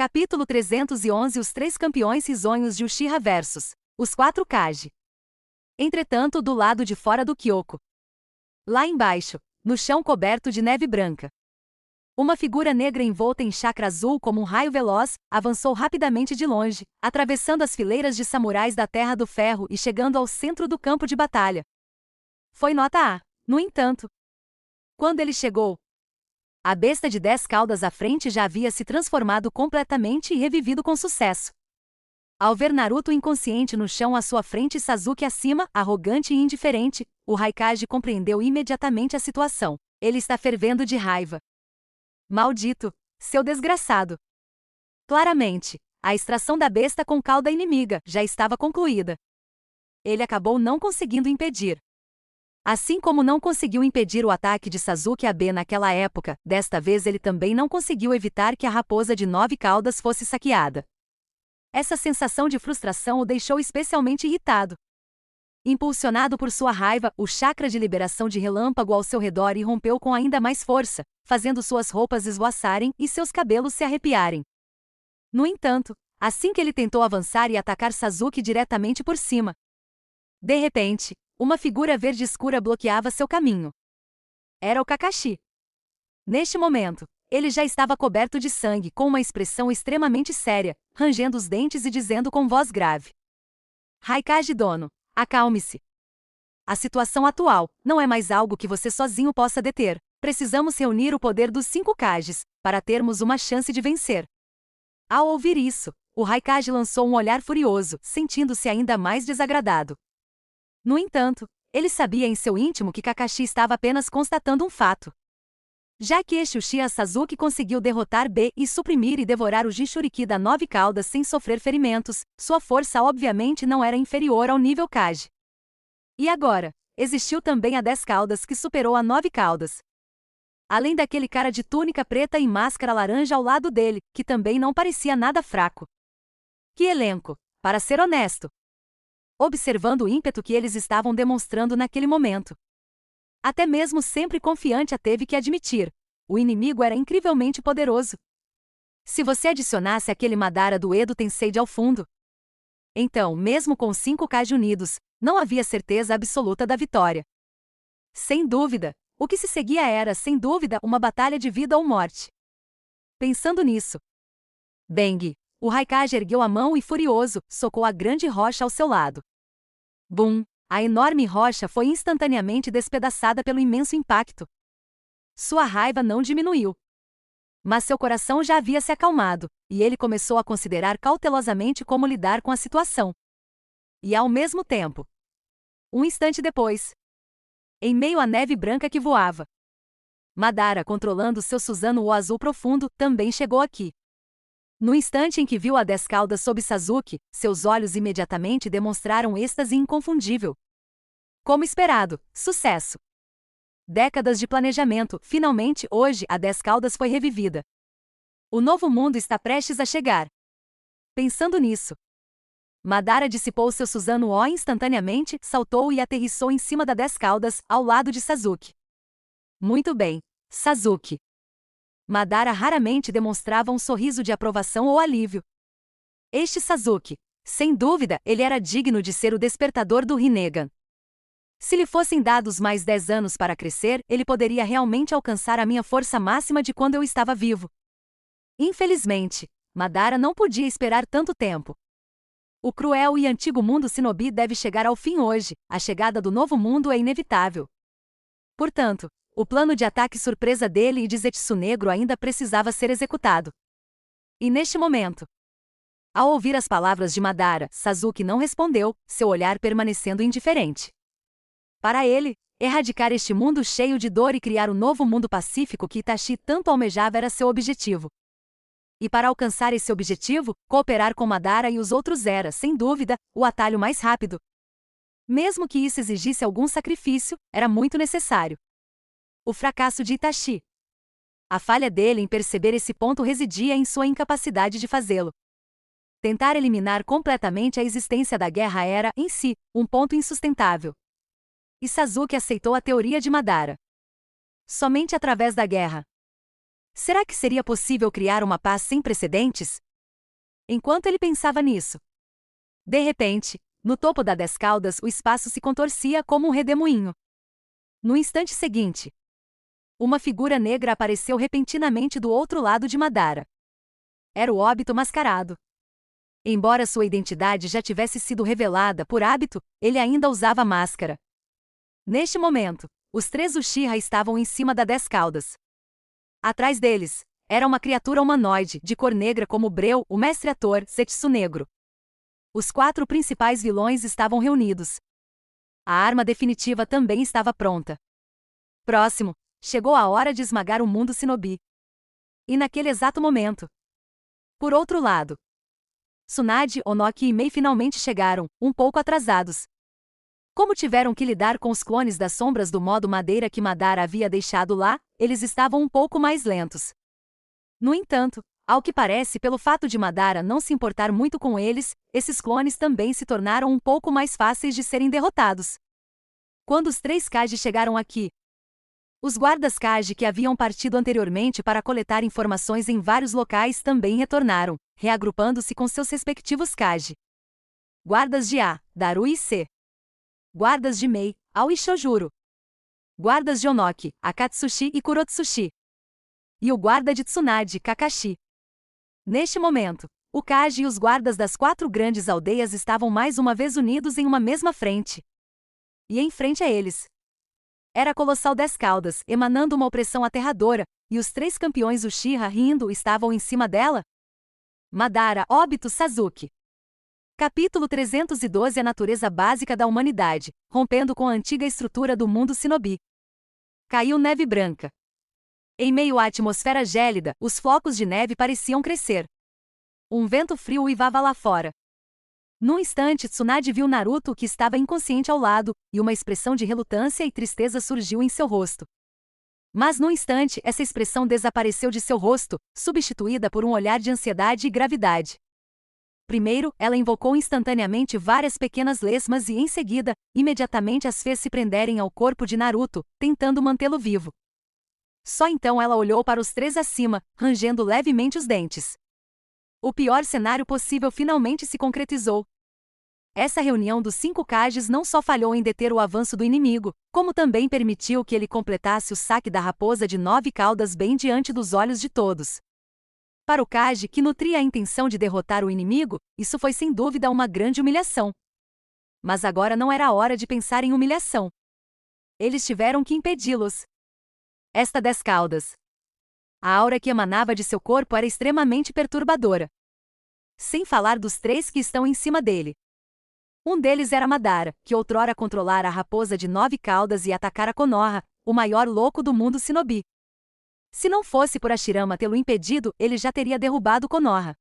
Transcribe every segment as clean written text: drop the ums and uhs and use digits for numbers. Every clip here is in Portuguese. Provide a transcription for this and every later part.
Capítulo 311 Os três campeões risonhos de Uchiha vs. os 4 Kage. Entretanto, do lado de fora do Kyoko. Lá embaixo, no chão coberto de neve branca. Uma figura negra envolta em chakra azul como um raio veloz, avançou rapidamente de longe, atravessando as fileiras de samurais da Terra do Ferro e chegando ao centro do campo de batalha. Foi nota A. No entanto, quando ele chegou, a besta de 10 caudas à frente já havia se transformado completamente e revivido com sucesso. Ao ver Naruto inconsciente no chão à sua frente e Sasuke acima, arrogante e indiferente, o Raikage compreendeu imediatamente a situação. Ele está fervendo de raiva. Maldito, seu desgraçado! Claramente, a extração da besta com cauda inimiga já estava concluída. Ele acabou não conseguindo impedir. Assim como não conseguiu impedir o ataque de Sasuke Abe naquela época, desta vez ele também não conseguiu evitar que a raposa de 9 caudas fosse saqueada. Essa sensação de frustração o deixou especialmente irritado. Impulsionado por sua raiva, o chakra de liberação de relâmpago ao seu redor irrompeu com ainda mais força, fazendo suas roupas esvoaçarem e seus cabelos se arrepiarem. No entanto, assim que ele tentou avançar e atacar Sasuke diretamente por cima, de repente, uma figura verde escura bloqueava seu caminho. Era o Kakashi. Neste momento, ele já estava coberto de sangue, com uma expressão extremamente séria, rangendo os dentes e dizendo com voz grave: Raikage Dono, acalme-se. A situação atual não é mais algo que você sozinho possa deter. Precisamos reunir o poder dos 5 Kages, para termos uma chance de vencer. Ao ouvir isso, o Raikage lançou um olhar furioso, sentindo-se ainda mais desagradado. No entanto, ele sabia em seu íntimo que Kakashi estava apenas constatando um fato. Já que este Uchiha Sasuke conseguiu derrotar B e suprimir e devorar o Jinchuriki da 9 caudas sem sofrer ferimentos, sua força obviamente não era inferior ao nível Kage. E agora, existiu também a 10 caudas que superou a 9 caudas. Além daquele cara de túnica preta e máscara laranja ao lado dele, que também não parecia nada fraco. Que elenco, para ser honesto! Observando o ímpeto que eles estavam demonstrando naquele momento. Até mesmo sempre confiante teve que admitir, o inimigo era incrivelmente poderoso. Se você adicionasse aquele Madara do Edo Tensei ao fundo, então, mesmo com 5 Kage unidos, não havia certeza absoluta da vitória. Sem dúvida, o que se seguia era, sem dúvida, uma batalha de vida ou morte. Pensando nisso, Bang! O Raikage ergueu a mão e, furioso, socou a grande rocha ao seu lado. Bum! A enorme rocha foi instantaneamente despedaçada pelo imenso impacto. Sua raiva não diminuiu. Mas seu coração já havia se acalmado, e ele começou a considerar cautelosamente como lidar com a situação. E ao mesmo tempo, um instante depois, em meio à neve branca que voava, Madara, controlando seu Susanoo azul profundo, também chegou aqui. No instante em que viu a 10 caudas sob Sasuke, seus olhos imediatamente demonstraram êxtase inconfundível. Como esperado, sucesso. Décadas de planejamento, finalmente hoje a 10 caudas foi revivida. O novo mundo está prestes a chegar. Pensando nisso, Madara dissipou seu Susanoo instantaneamente, saltou e aterrissou em cima da 10 caudas, ao lado de Sasuke. Muito bem, Sasuke. Madara raramente demonstrava um sorriso de aprovação ou alívio. Este Sasuke, sem dúvida, ele era digno de ser o despertador do Rinnegan. Se lhe fossem dados mais 10 anos para crescer, ele poderia realmente alcançar a minha força máxima de quando eu estava vivo. Infelizmente, Madara não podia esperar tanto tempo. O cruel e antigo mundo Shinobi deve chegar ao fim hoje, a chegada do novo mundo é inevitável. Portanto, o plano de ataque surpresa dele e de Zetsu Negro ainda precisava ser executado. E neste momento, ao ouvir as palavras de Madara, Sasuke não respondeu, seu olhar permanecendo indiferente. Para ele, erradicar este mundo cheio de dor e criar o novo mundo pacífico que Itachi tanto almejava era seu objetivo. E para alcançar esse objetivo, cooperar com Madara e os outros era, sem dúvida, o atalho mais rápido. Mesmo que isso exigisse algum sacrifício, era muito necessário. O fracasso de Itachi. A falha dele em perceber esse ponto residia em sua incapacidade de fazê-lo. Tentar eliminar completamente a existência da guerra era, em si, um ponto insustentável. E Sasuke aceitou a teoria de Madara. Somente através da guerra. Será que seria possível criar uma paz sem precedentes? Enquanto ele pensava nisso, de repente, no topo da 10 Caudas o espaço se contorcia como um redemoinho. No instante seguinte, uma figura negra apareceu repentinamente do outro lado de Madara. Era o Óbito mascarado. Embora sua identidade já tivesse sido revelada por hábito, ele ainda usava máscara. Neste momento, os 3 Uchiha estavam em cima da 10 Caudas. Atrás deles, era uma criatura humanoide, de cor negra como Breu, o mestre-ator, Zetsu Negro. Os 4 principais vilões estavam reunidos. A arma definitiva também estava pronta. Próximo, chegou a hora de esmagar o mundo Shinobi. E naquele exato momento. Por outro lado, Tsunade, Onoki e Mei finalmente chegaram, um pouco atrasados. Como tiveram que lidar com os clones das sombras do modo madeira que Madara havia deixado lá, eles estavam um pouco mais lentos. No entanto, ao que parece pelo fato de Madara não se importar muito com eles, esses clones também se tornaram um pouco mais fáceis de serem derrotados. Quando os 3 Kage chegaram aqui, os guardas Kage que haviam partido anteriormente para coletar informações em vários locais também retornaram, reagrupando-se com seus respectivos Kage. Guardas de A, Daru e C. Guardas de Mei, Ao e Shojuro. Guardas de Onoki, Akatsushi e Kurotsushi. E o guarda de Tsunade, Kakashi. Neste momento, o Kage e os guardas das 4 grandes aldeias estavam mais uma vez unidos em uma mesma frente. E em frente a eles era a colossal 10 Caudas, emanando uma opressão aterradora, e os 3 campeões Uchiha rindo estavam em cima dela? Madara, Obito, Sasuke. Capítulo 312 A natureza básica da humanidade, rompendo com a antiga estrutura do mundo Shinobi. Caiu neve branca. Em meio à atmosfera gélida, os flocos de neve pareciam crescer. Um vento frio uivava lá fora. Num instante, Tsunade viu Naruto que estava inconsciente ao lado, e uma expressão de relutância e tristeza surgiu em seu rosto. Mas num instante, essa expressão desapareceu de seu rosto, substituída por um olhar de ansiedade e gravidade. Primeiro, ela invocou instantaneamente várias pequenas lesmas e, em seguida, imediatamente as fez se prenderem ao corpo de Naruto, tentando mantê-lo vivo. Só então ela olhou para os 3 acima, rangendo levemente os dentes. O pior cenário possível finalmente se concretizou. Essa reunião dos 5 Kages não só falhou em deter o avanço do inimigo, como também permitiu que ele completasse o saque da raposa de 9 caudas bem diante dos olhos de todos. Para o Kage que nutria a intenção de derrotar o inimigo, isso foi sem dúvida uma grande humilhação. Mas agora não era a hora de pensar em humilhação. Eles tiveram que impedi-los. Esta 10 Caudas. A aura que emanava de seu corpo era extremamente perturbadora. Sem falar dos 3 que estão em cima dele. Um deles era Madara, que outrora controlara a raposa de 9 caudas e atacara Konoha, o maior louco do mundo Shinobi. Se não fosse por Hashirama tê-lo impedido, ele já teria derrubado Konoha.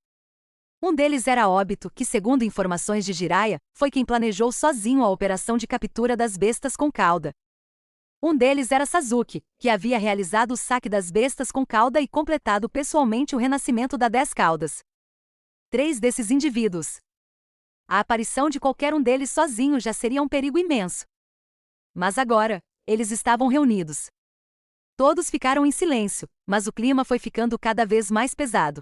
Um deles era Obito, que segundo informações de Jiraiya, foi quem planejou sozinho a operação de captura das bestas com cauda. Um deles era Sasuke, que havia realizado o saque das bestas com cauda e completado pessoalmente o renascimento da 10 Caudas. 3 desses indivíduos. A aparição de qualquer um deles sozinho já seria um perigo imenso. Mas agora, eles estavam reunidos. Todos ficaram em silêncio, mas o clima foi ficando cada vez mais pesado.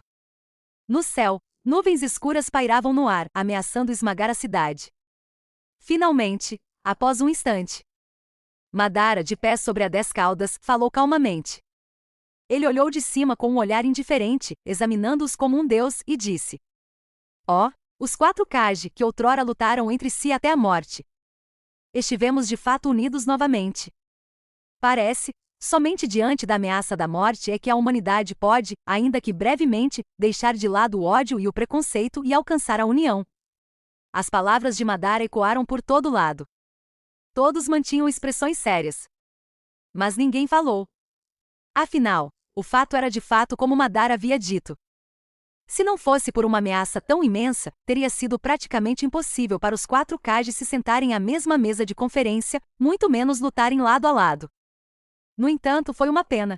No céu, nuvens escuras pairavam no ar, ameaçando esmagar a cidade. Finalmente, após um instante, Madara, de pé sobre a 10 Caudas, falou calmamente. Ele olhou de cima com um olhar indiferente, examinando-os como um deus, e disse: Ó, os 4 Kage que outrora lutaram entre si até a morte. Estivemos de fato unidos novamente. Parece, somente diante da ameaça da morte é que a humanidade pode, ainda que brevemente, deixar de lado o ódio e o preconceito e alcançar a união. As palavras de Madara ecoaram por todo lado. Todos mantinham expressões sérias. Mas ninguém falou. Afinal, o fato era de fato como Madara havia dito. Se não fosse por uma ameaça tão imensa, teria sido praticamente impossível para os 4 Kage se sentarem à mesma mesa de conferência, muito menos lutarem lado a lado. No entanto, foi uma pena.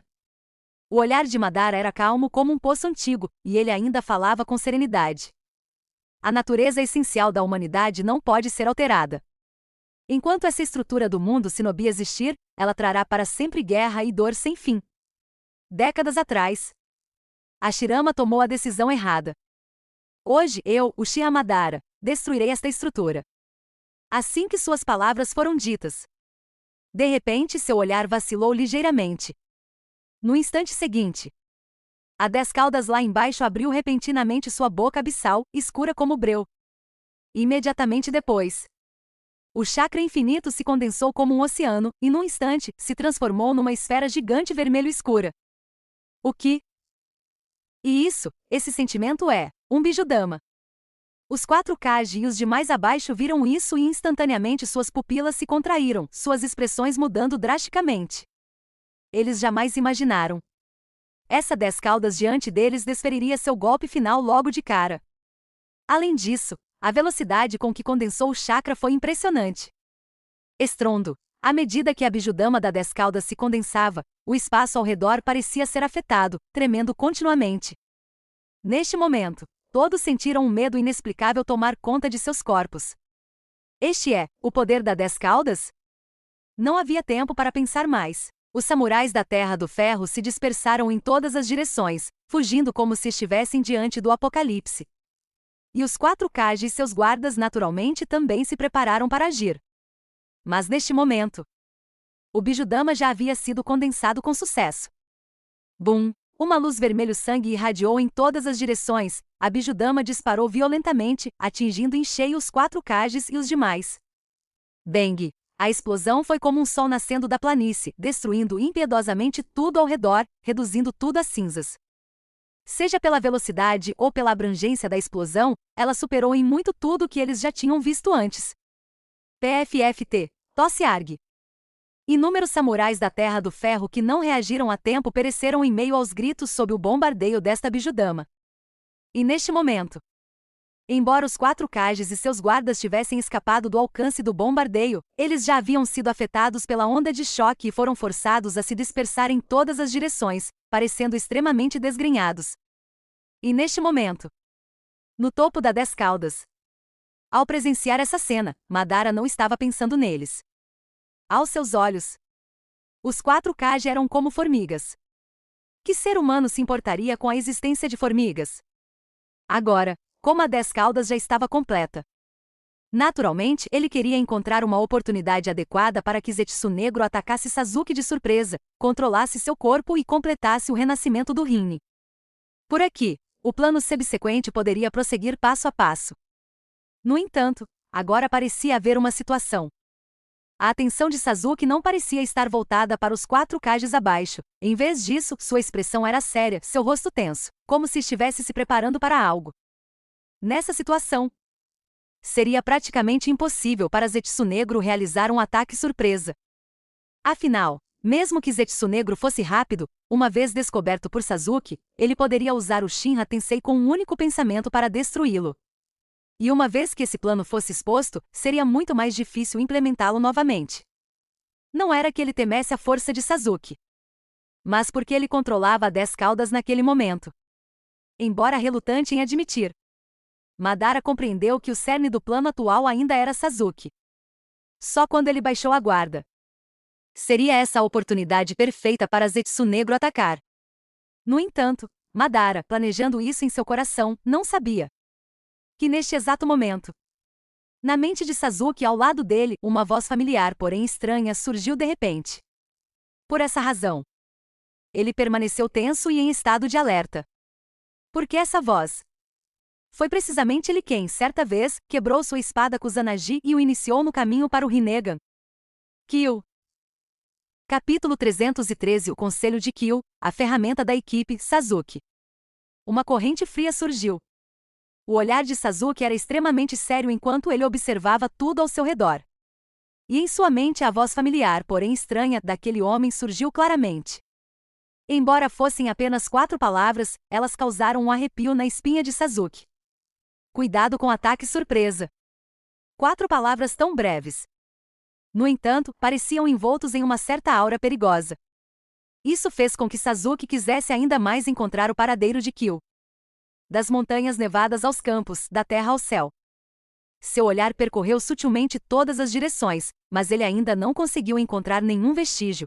O olhar de Madara era calmo como um poço antigo, e ele ainda falava com serenidade. A natureza essencial da humanidade não pode ser alterada. Enquanto essa estrutura do mundo Shinobi existir, ela trará para sempre guerra e dor sem fim. Décadas atrás, Hashirama tomou a decisão errada. Hoje, eu, Uchiha Madara, destruirei esta estrutura. Assim que suas palavras foram ditas, de repente seu olhar vacilou ligeiramente. No instante seguinte, a 10 caudas lá embaixo abriu repentinamente sua boca abissal, escura como breu. Imediatamente depois, o chakra infinito se condensou como um oceano, e num instante, se transformou numa esfera gigante vermelho escura. O que? E isso, esse sentimento é, um Bijudama. Os 4 Kage e os de mais abaixo viram isso e instantaneamente suas pupilas se contraíram, suas expressões mudando drasticamente. Eles jamais imaginaram. Essa 10 caudas diante deles desferiria seu golpe final logo de cara. Além disso, a velocidade com que condensou o chakra foi impressionante. Estrondo. À medida que a Bijudama da 10 caudas se condensava, o espaço ao redor parecia ser afetado, tremendo continuamente. Neste momento, todos sentiram um medo inexplicável tomar conta de seus corpos. Este é o poder da 10 caudas? Não havia tempo para pensar mais. Os samurais da Terra do Ferro se dispersaram em todas as direções, fugindo como se estivessem diante do apocalipse. E os 4 Kage e seus guardas naturalmente também se prepararam para agir. Mas neste momento, o Bijudama já havia sido condensado com sucesso. Bum! Uma luz vermelho-sangue irradiou em todas as direções, a Bijudama disparou violentamente, atingindo em cheio os 4 Kages e os demais. Bang! A explosão foi como um sol nascendo da planície, destruindo impiedosamente tudo ao redor, reduzindo tudo a cinzas. Seja pela velocidade ou pela abrangência da explosão, ela superou em muito tudo o que eles já tinham visto antes. PFFT. Tosse Arg. Inúmeros samurais da Terra do Ferro que não reagiram a tempo pereceram em meio aos gritos sob o bombardeio desta Bijudama. E neste momento, embora os 4 Kages e seus guardas tivessem escapado do alcance do bombardeio, eles já haviam sido afetados pela onda de choque e foram forçados a se dispersar em todas as direções, parecendo extremamente desgrenhados. E neste momento, no topo da 10 caudas, ao presenciar essa cena, Madara não estava pensando neles. Aos seus olhos, os 4 Kage eram como formigas. Que ser humano se importaria com a existência de formigas? Agora, como a 10 caudas já estava completa, naturalmente ele queria encontrar uma oportunidade adequada para que Zetsu Negro atacasse Sasuke de surpresa, controlasse seu corpo e completasse o renascimento do Rin. Por aqui, o plano subsequente poderia prosseguir passo a passo. No entanto, agora parecia haver uma situação. A atenção de Sasuke não parecia estar voltada para os 4 Kages abaixo. Em vez disso, sua expressão era séria, seu rosto tenso, como se estivesse se preparando para algo. Nessa situação, seria praticamente impossível para Zetsu Negro realizar um ataque surpresa. Afinal, mesmo que Zetsu Negro fosse rápido, uma vez descoberto por Sasuke, ele poderia usar o Shinra Tensei com um único pensamento para destruí-lo. E uma vez que esse plano fosse exposto, seria muito mais difícil implementá-lo novamente. Não era que ele temesse a força de Sasuke, mas porque ele controlava a 10 caudas naquele momento. Embora relutante em admitir, Madara compreendeu que o cerne do plano atual ainda era Sasuke. Só quando ele baixou a guarda, seria essa a oportunidade perfeita para Zetsu Negro atacar. No entanto, Madara, planejando isso em seu coração, não sabia que neste exato momento, na mente de Sasuke ao lado dele, uma voz familiar porém estranha surgiu de repente. Por essa razão, ele permaneceu tenso e em estado de alerta. Porque essa voz foi precisamente ele quem, certa vez, quebrou sua espada Kusanagi e o iniciou no caminho para o Rinnegan. Kill. Capítulo 313 O Conselho de Kill, a ferramenta da equipe, Sasuke. Uma corrente fria surgiu. O olhar de Sasuke era extremamente sério enquanto ele observava tudo ao seu redor. E em sua mente a voz familiar, porém estranha, daquele homem surgiu claramente. Embora fossem apenas 4 palavras, elas causaram um arrepio na espinha de Sasuke. Cuidado com ataque surpresa. 4 palavras tão breves. No entanto, pareciam envoltos em uma certa aura perigosa. Isso fez com que Sasuke quisesse ainda mais encontrar o paradeiro de Kill. Das montanhas nevadas aos campos, da terra ao céu. Seu olhar percorreu sutilmente todas as direções, mas ele ainda não conseguiu encontrar nenhum vestígio.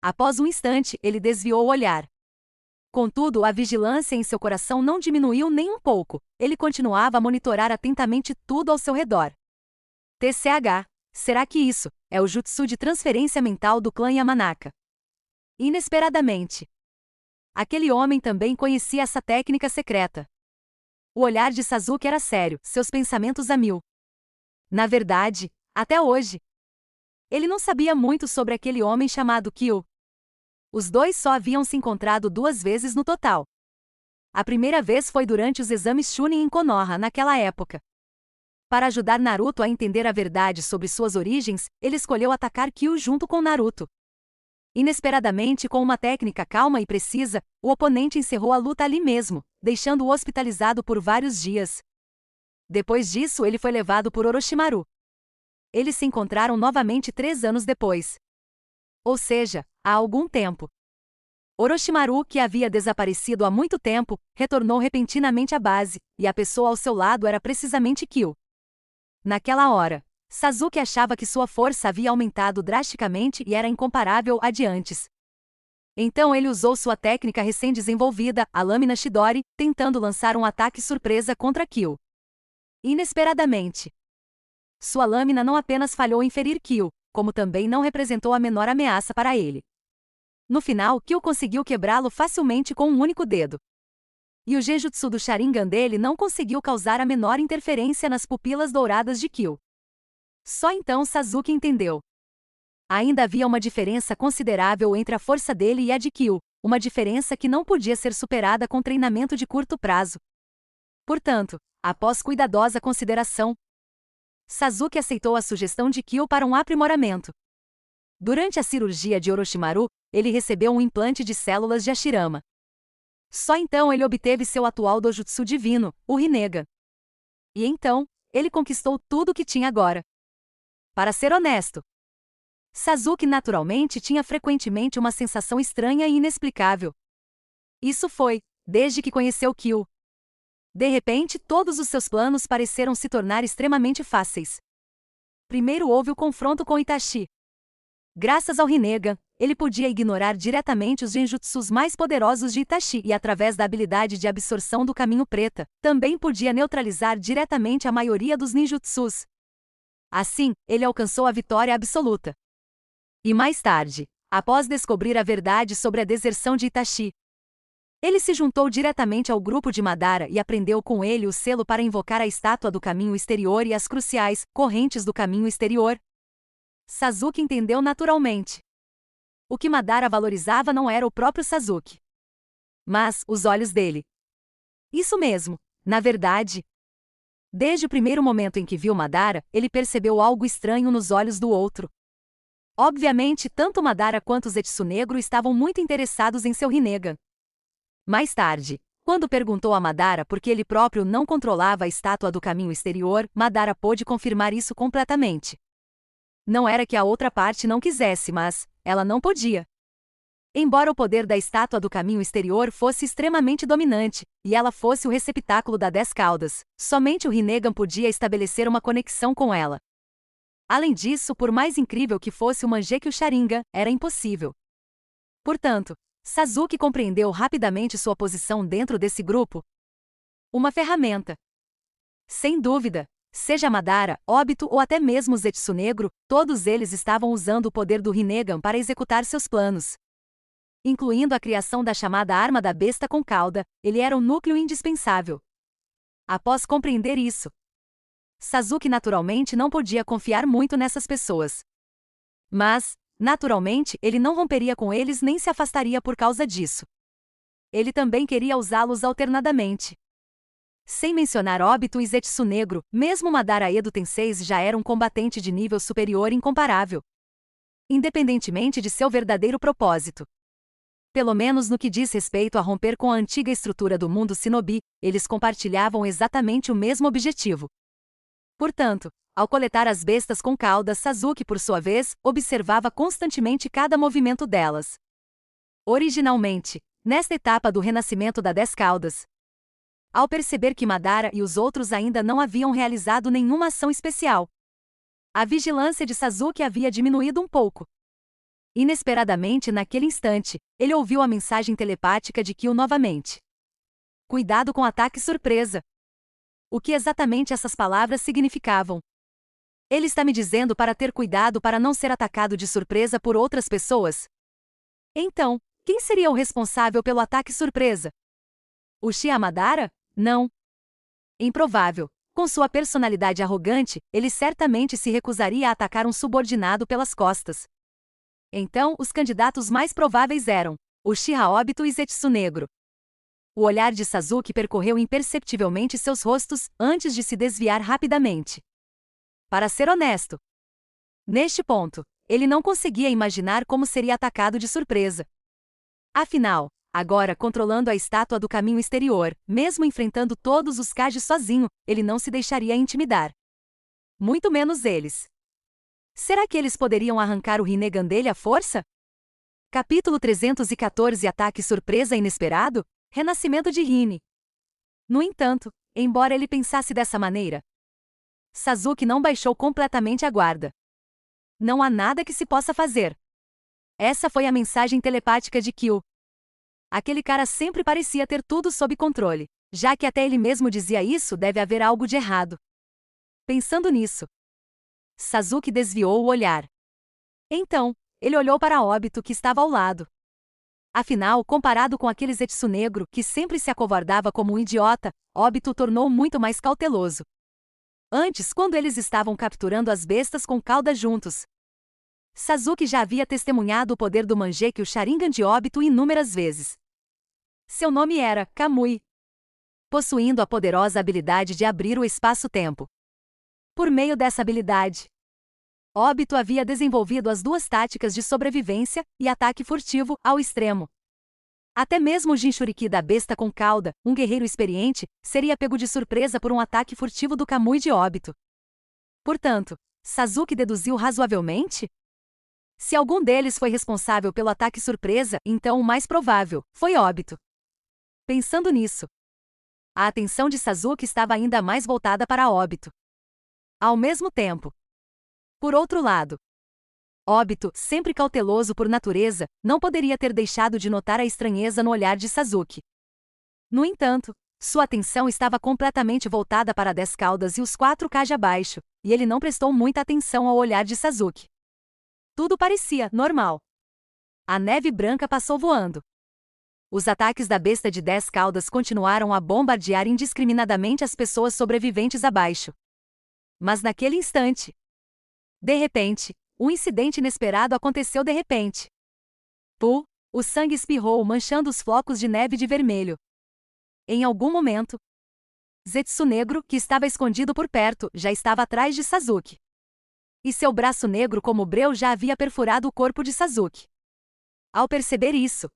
Após um instante, ele desviou o olhar. Contudo, a vigilância em seu coração não diminuiu nem um pouco. Ele continuava a monitorar atentamente tudo ao seu redor. TCH. Será que isso é o jutsu de transferência mental do clã Yamanaka? Inesperadamente, aquele homem também conhecia essa técnica secreta. O olhar de Sasuke era sério, seus pensamentos a mil. Na verdade, até hoje, ele não sabia muito sobre aquele homem chamado Kyo. Os dois só haviam se encontrado 2 vezes no total. A primeira vez foi durante os exames Chunin em Konoha, naquela época. Para ajudar Naruto a entender a verdade sobre suas origens, ele escolheu atacar Kyo junto com Naruto. Inesperadamente, com uma técnica calma e precisa, o oponente encerrou a luta ali mesmo, deixando-o hospitalizado por vários dias. Depois disso, ele foi levado por Orochimaru. Eles se encontraram novamente 3 anos depois. Ou seja, há algum tempo. Orochimaru, que havia desaparecido há muito tempo, retornou repentinamente à base, e a pessoa ao seu lado era precisamente Kyo. Naquela hora, Sasuke achava que sua força havia aumentado drasticamente e era incomparável à de antes. Então ele usou sua técnica recém-desenvolvida, a lâmina Chidori, tentando lançar um ataque surpresa contra Kyo. Inesperadamente, sua lâmina não apenas falhou em ferir Kyo, como também não representou a menor ameaça para ele. No final, Kyo conseguiu quebrá-lo facilmente com um único dedo. E o genjutsu do Sharingan dele não conseguiu causar a menor interferência nas pupilas douradas de Kyo. Só então Sasuke entendeu. Ainda havia uma diferença considerável entre a força dele e a de Kyo, uma diferença que não podia ser superada com treinamento de curto prazo. Portanto, após cuidadosa consideração, Sasuke aceitou a sugestão de Kyo para um aprimoramento. Durante a cirurgia de Orochimaru, ele recebeu um implante de células de Hashirama. Só então ele obteve seu atual dojutsu divino, o Rinnegan. E então, ele conquistou tudo o que tinha agora. Para ser honesto, Sasuke naturalmente tinha frequentemente uma sensação estranha e inexplicável. Isso foi, desde que conheceu Kyo. De repente, todos os seus planos pareceram se tornar extremamente fáceis. Primeiro houve o confronto com Itachi. Graças ao Rinnegan, ele podia ignorar diretamente os genjutsus mais poderosos de Itachi e, através da habilidade de absorção do caminho preta, também podia neutralizar diretamente a maioria dos ninjutsus. Assim, ele alcançou a vitória absoluta. E mais tarde, após descobrir a verdade sobre a deserção de Itachi, ele se juntou diretamente ao grupo de Madara e aprendeu com ele o selo para invocar a estátua do caminho exterior e as cruciais correntes do caminho exterior. Sasuke entendeu naturalmente. O que Madara valorizava não era o próprio Sasuke, mas os olhos dele. Isso mesmo, na verdade. Desde o primeiro momento em que viu Madara, ele percebeu algo estranho nos olhos do outro. Obviamente, tanto Madara quanto Zetsu Negro estavam muito interessados em seu Rinnegan. Mais tarde, quando perguntou a Madara por que ele próprio não controlava a estátua do caminho exterior, Madara pôde confirmar isso completamente. Não era que a outra parte não quisesse, mas ela não podia. Embora o poder da estátua do caminho exterior fosse extremamente dominante, e ela fosse o receptáculo da 10 caudas, somente o Rinnegan podia estabelecer uma conexão com ela. Além disso, por mais incrível que fosse o Mangekyou Sharingan, era impossível. Portanto, Sasuke compreendeu rapidamente sua posição dentro desse grupo. Uma ferramenta. Sem dúvida, seja Madara, Obito ou até mesmo Zetsu Negro, todos eles estavam usando o poder do Rinnegan para executar seus planos. Incluindo a criação da chamada Arma da Besta com Cauda, ele era o núcleo indispensável. Após compreender isso, Sasuke naturalmente não podia confiar muito nessas pessoas. Mas, naturalmente, ele não romperia com eles nem se afastaria por causa disso. Ele também queria usá-los alternadamente. Sem mencionar Obito e Zetsu Negro, mesmo Madara Edo Tensei já era um combatente de nível superior incomparável. Independentemente de seu verdadeiro propósito. Pelo menos no que diz respeito a romper com a antiga estrutura do mundo Shinobi, eles compartilhavam exatamente o mesmo objetivo. Portanto, ao coletar as bestas com cauda, Sasuke, por sua vez, observava constantemente cada movimento delas. Originalmente, nesta etapa do renascimento da 10 caudas, ao perceber que Madara e os outros ainda não haviam realizado nenhuma ação especial, a vigilância de Sasuke havia diminuído um pouco. Inesperadamente, naquele instante, ele ouviu a mensagem telepática de Kyo novamente. Cuidado com ataque surpresa. O que exatamente essas palavras significavam? Ele está me dizendo para ter cuidado para não ser atacado de surpresa por outras pessoas? Então, quem seria o responsável pelo ataque surpresa? Uchiha Madara? Não. Improvável. Com sua personalidade arrogante, ele certamente se recusaria a atacar um subordinado pelas costas. Então, os candidatos mais prováveis eram Uchiha Obito e Zetsu Negro. O olhar de Sasuke percorreu imperceptivelmente seus rostos antes de se desviar rapidamente. Para ser honesto, neste ponto, ele não conseguia imaginar como seria atacado de surpresa. Afinal, agora controlando a estátua do caminho exterior, mesmo enfrentando todos os Kage sozinho, ele não se deixaria intimidar. Muito menos eles. Será que eles poderiam arrancar o Rinnegan dele à força? Capítulo 314 Ataque surpresa inesperado? Renascimento de Rin. No entanto, embora ele pensasse dessa maneira, Sasuke não baixou completamente a guarda. Não há nada que se possa fazer. Essa foi a mensagem telepática de Kyo. Aquele cara sempre parecia ter tudo sob controle. Já que até ele mesmo dizia isso, deve haver algo de errado. Pensando nisso, Sasuke desviou o olhar. Então, ele olhou para Obito que estava ao lado. Afinal, comparado com aquele Zetsu Negro que sempre se acovardava como um idiota, Obito o tornou muito mais cauteloso. Antes, quando eles estavam capturando as bestas com cauda juntos, Sasuke já havia testemunhado o poder do Mangekyou Sharingan de Obito inúmeras vezes. Seu nome era Kamui, possuindo a poderosa habilidade de abrir o espaço-tempo. Por meio dessa habilidade, Obito havia desenvolvido as duas táticas de sobrevivência e ataque furtivo ao extremo. Até mesmo o Jinchuriki da besta com cauda, um guerreiro experiente, seria pego de surpresa por um ataque furtivo do Kamui de Obito. Portanto, Sasuke deduziu razoavelmente? Se algum deles foi responsável pelo ataque surpresa, então o mais provável foi Obito. Pensando nisso, a atenção de Sasuke estava ainda mais voltada para Obito. Ao mesmo tempo, por outro lado, Obito, sempre cauteloso por natureza, não poderia ter deixado de notar a estranheza no olhar de Sasuke. No entanto, sua atenção estava completamente voltada para 10 caudas e os 4 Kage abaixo, e ele não prestou muita atenção ao olhar de Sasuke. Tudo parecia normal. A neve branca passou voando. Os ataques da besta de 10 caudas continuaram a bombardear indiscriminadamente as pessoas sobreviventes abaixo. Mas naquele instante, de repente, um incidente inesperado aconteceu de repente. O sangue espirrou, manchando os flocos de neve de vermelho. Em algum momento, Zetsu Negro, que estava escondido por perto, já estava atrás de Sasuke. E seu braço negro como breu já havia perfurado o corpo de Sasuke. Ao perceber isso,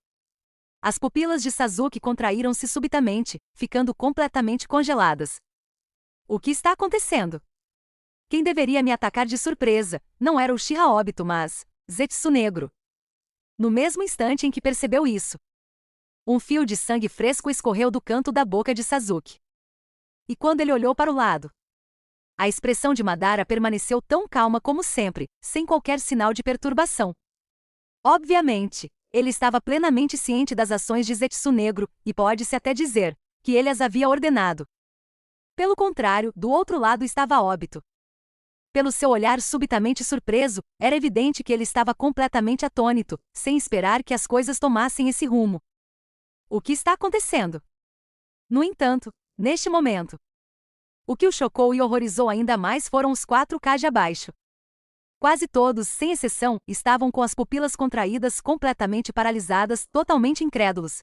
as pupilas de Sasuke contraíram-se subitamente, ficando completamente congeladas. O que está acontecendo? Quem deveria me atacar de surpresa não era o Uchiha Obito, mas Zetsu Negro. No mesmo instante em que percebeu isso, um fio de sangue fresco escorreu do canto da boca de Sasuke. E quando ele olhou para o lado, a expressão de Madara permaneceu tão calma como sempre, sem qualquer sinal de perturbação. Obviamente, ele estava plenamente ciente das ações de Zetsu Negro, e pode-se até dizer que ele as havia ordenado. Pelo contrário, do outro lado estava Obito. Pelo seu olhar subitamente surpreso, era evidente que ele estava completamente atônito, sem esperar que as coisas tomassem esse rumo. O que está acontecendo? No entanto, neste momento, o que o chocou e horrorizou ainda mais foram os 4 Kage abaixo. Quase todos, sem exceção, estavam com as pupilas contraídas, completamente paralisadas, totalmente incrédulos.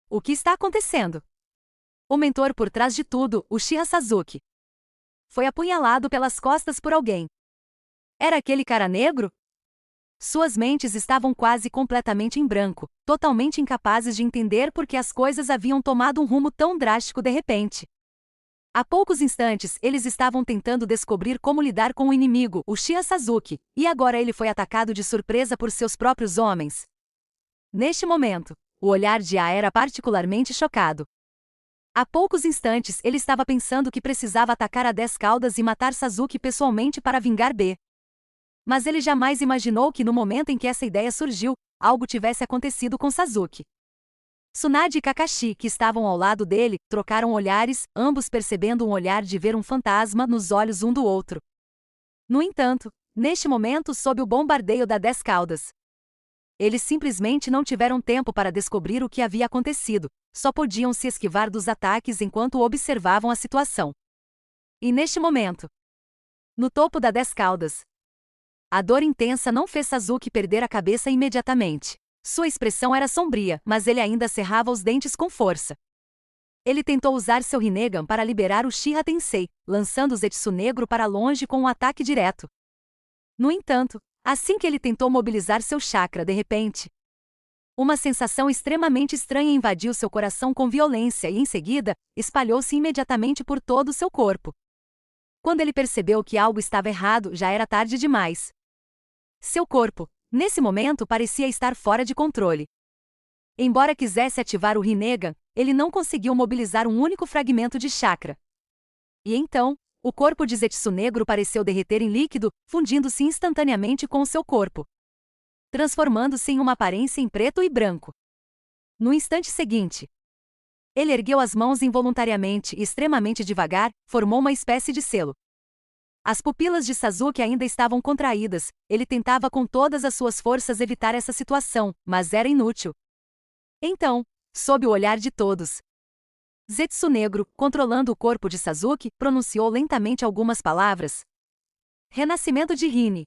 O que está acontecendo? O mentor por trás de tudo, Uchiha Sasuke, foi apunhalado pelas costas por alguém. Era aquele cara negro? Suas mentes estavam quase completamente em branco, totalmente incapazes de entender por que as coisas haviam tomado um rumo tão drástico de repente. Há poucos instantes, eles estavam tentando descobrir como lidar com o inimigo, Uchiha Sasuke, e agora ele foi atacado de surpresa por seus próprios homens. Neste momento, o olhar de A era particularmente chocado. Há poucos instantes, ele estava pensando que precisava atacar a 10 caudas e matar Sasuke pessoalmente para vingar B. Mas ele jamais imaginou que no momento em que essa ideia surgiu, algo tivesse acontecido com Sasuke. Tsunade e Kakashi, que estavam ao lado dele, trocaram olhares, ambos percebendo um olhar de ver um fantasma nos olhos um do outro. No entanto, neste momento, sob o bombardeio da 10 Caudas, eles simplesmente não tiveram tempo para descobrir o que havia acontecido, só podiam se esquivar dos ataques enquanto observavam a situação. E neste momento, no topo da 10 Caudas, a dor intensa não fez Sasuke perder a cabeça imediatamente. Sua expressão era sombria, mas ele ainda cerrava os dentes com força. Ele tentou usar seu Rinnegan para liberar o Uchiha Tensei, lançando o Zetsu Negro para longe com um ataque direto. No entanto, assim que ele tentou mobilizar seu chakra, de repente, uma sensação extremamente estranha invadiu seu coração com violência e, em seguida, espalhou-se imediatamente por todo o seu corpo. Quando ele percebeu que algo estava errado, já era tarde demais. Seu corpo, nesse momento, parecia estar fora de controle. Embora quisesse ativar o Rinnegan, ele não conseguiu mobilizar um único fragmento de chakra. E então, o corpo de Zetsu Negro pareceu derreter em líquido, fundindo-se instantaneamente com o seu corpo, transformando-se em uma aparência em preto e branco. No instante seguinte, ele ergueu as mãos involuntariamente e, extremamente devagar, formou uma espécie de selo. As pupilas de Sasuke ainda estavam contraídas, ele tentava com todas as suas forças evitar essa situação, mas era inútil. Então, sob o olhar de todos, Zetsu Negro, controlando o corpo de Sasuke, pronunciou lentamente algumas palavras. Renascimento de Rin.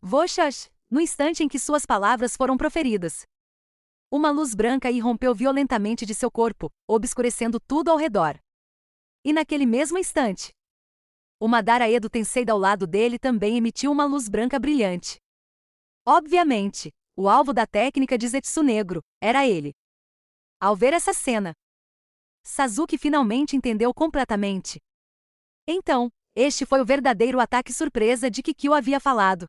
Voshas, no instante em que suas palavras foram proferidas, uma luz branca irrompeu violentamente de seu corpo, obscurecendo tudo ao redor. E naquele mesmo instante, o Madara Edo Tensei ao lado dele também emitiu uma luz branca brilhante. Obviamente, o alvo da técnica de Zetsu Negro era ele. Ao ver essa cena, Sasuke finalmente entendeu completamente. Então, este foi o verdadeiro ataque surpresa de que Kyo havia falado.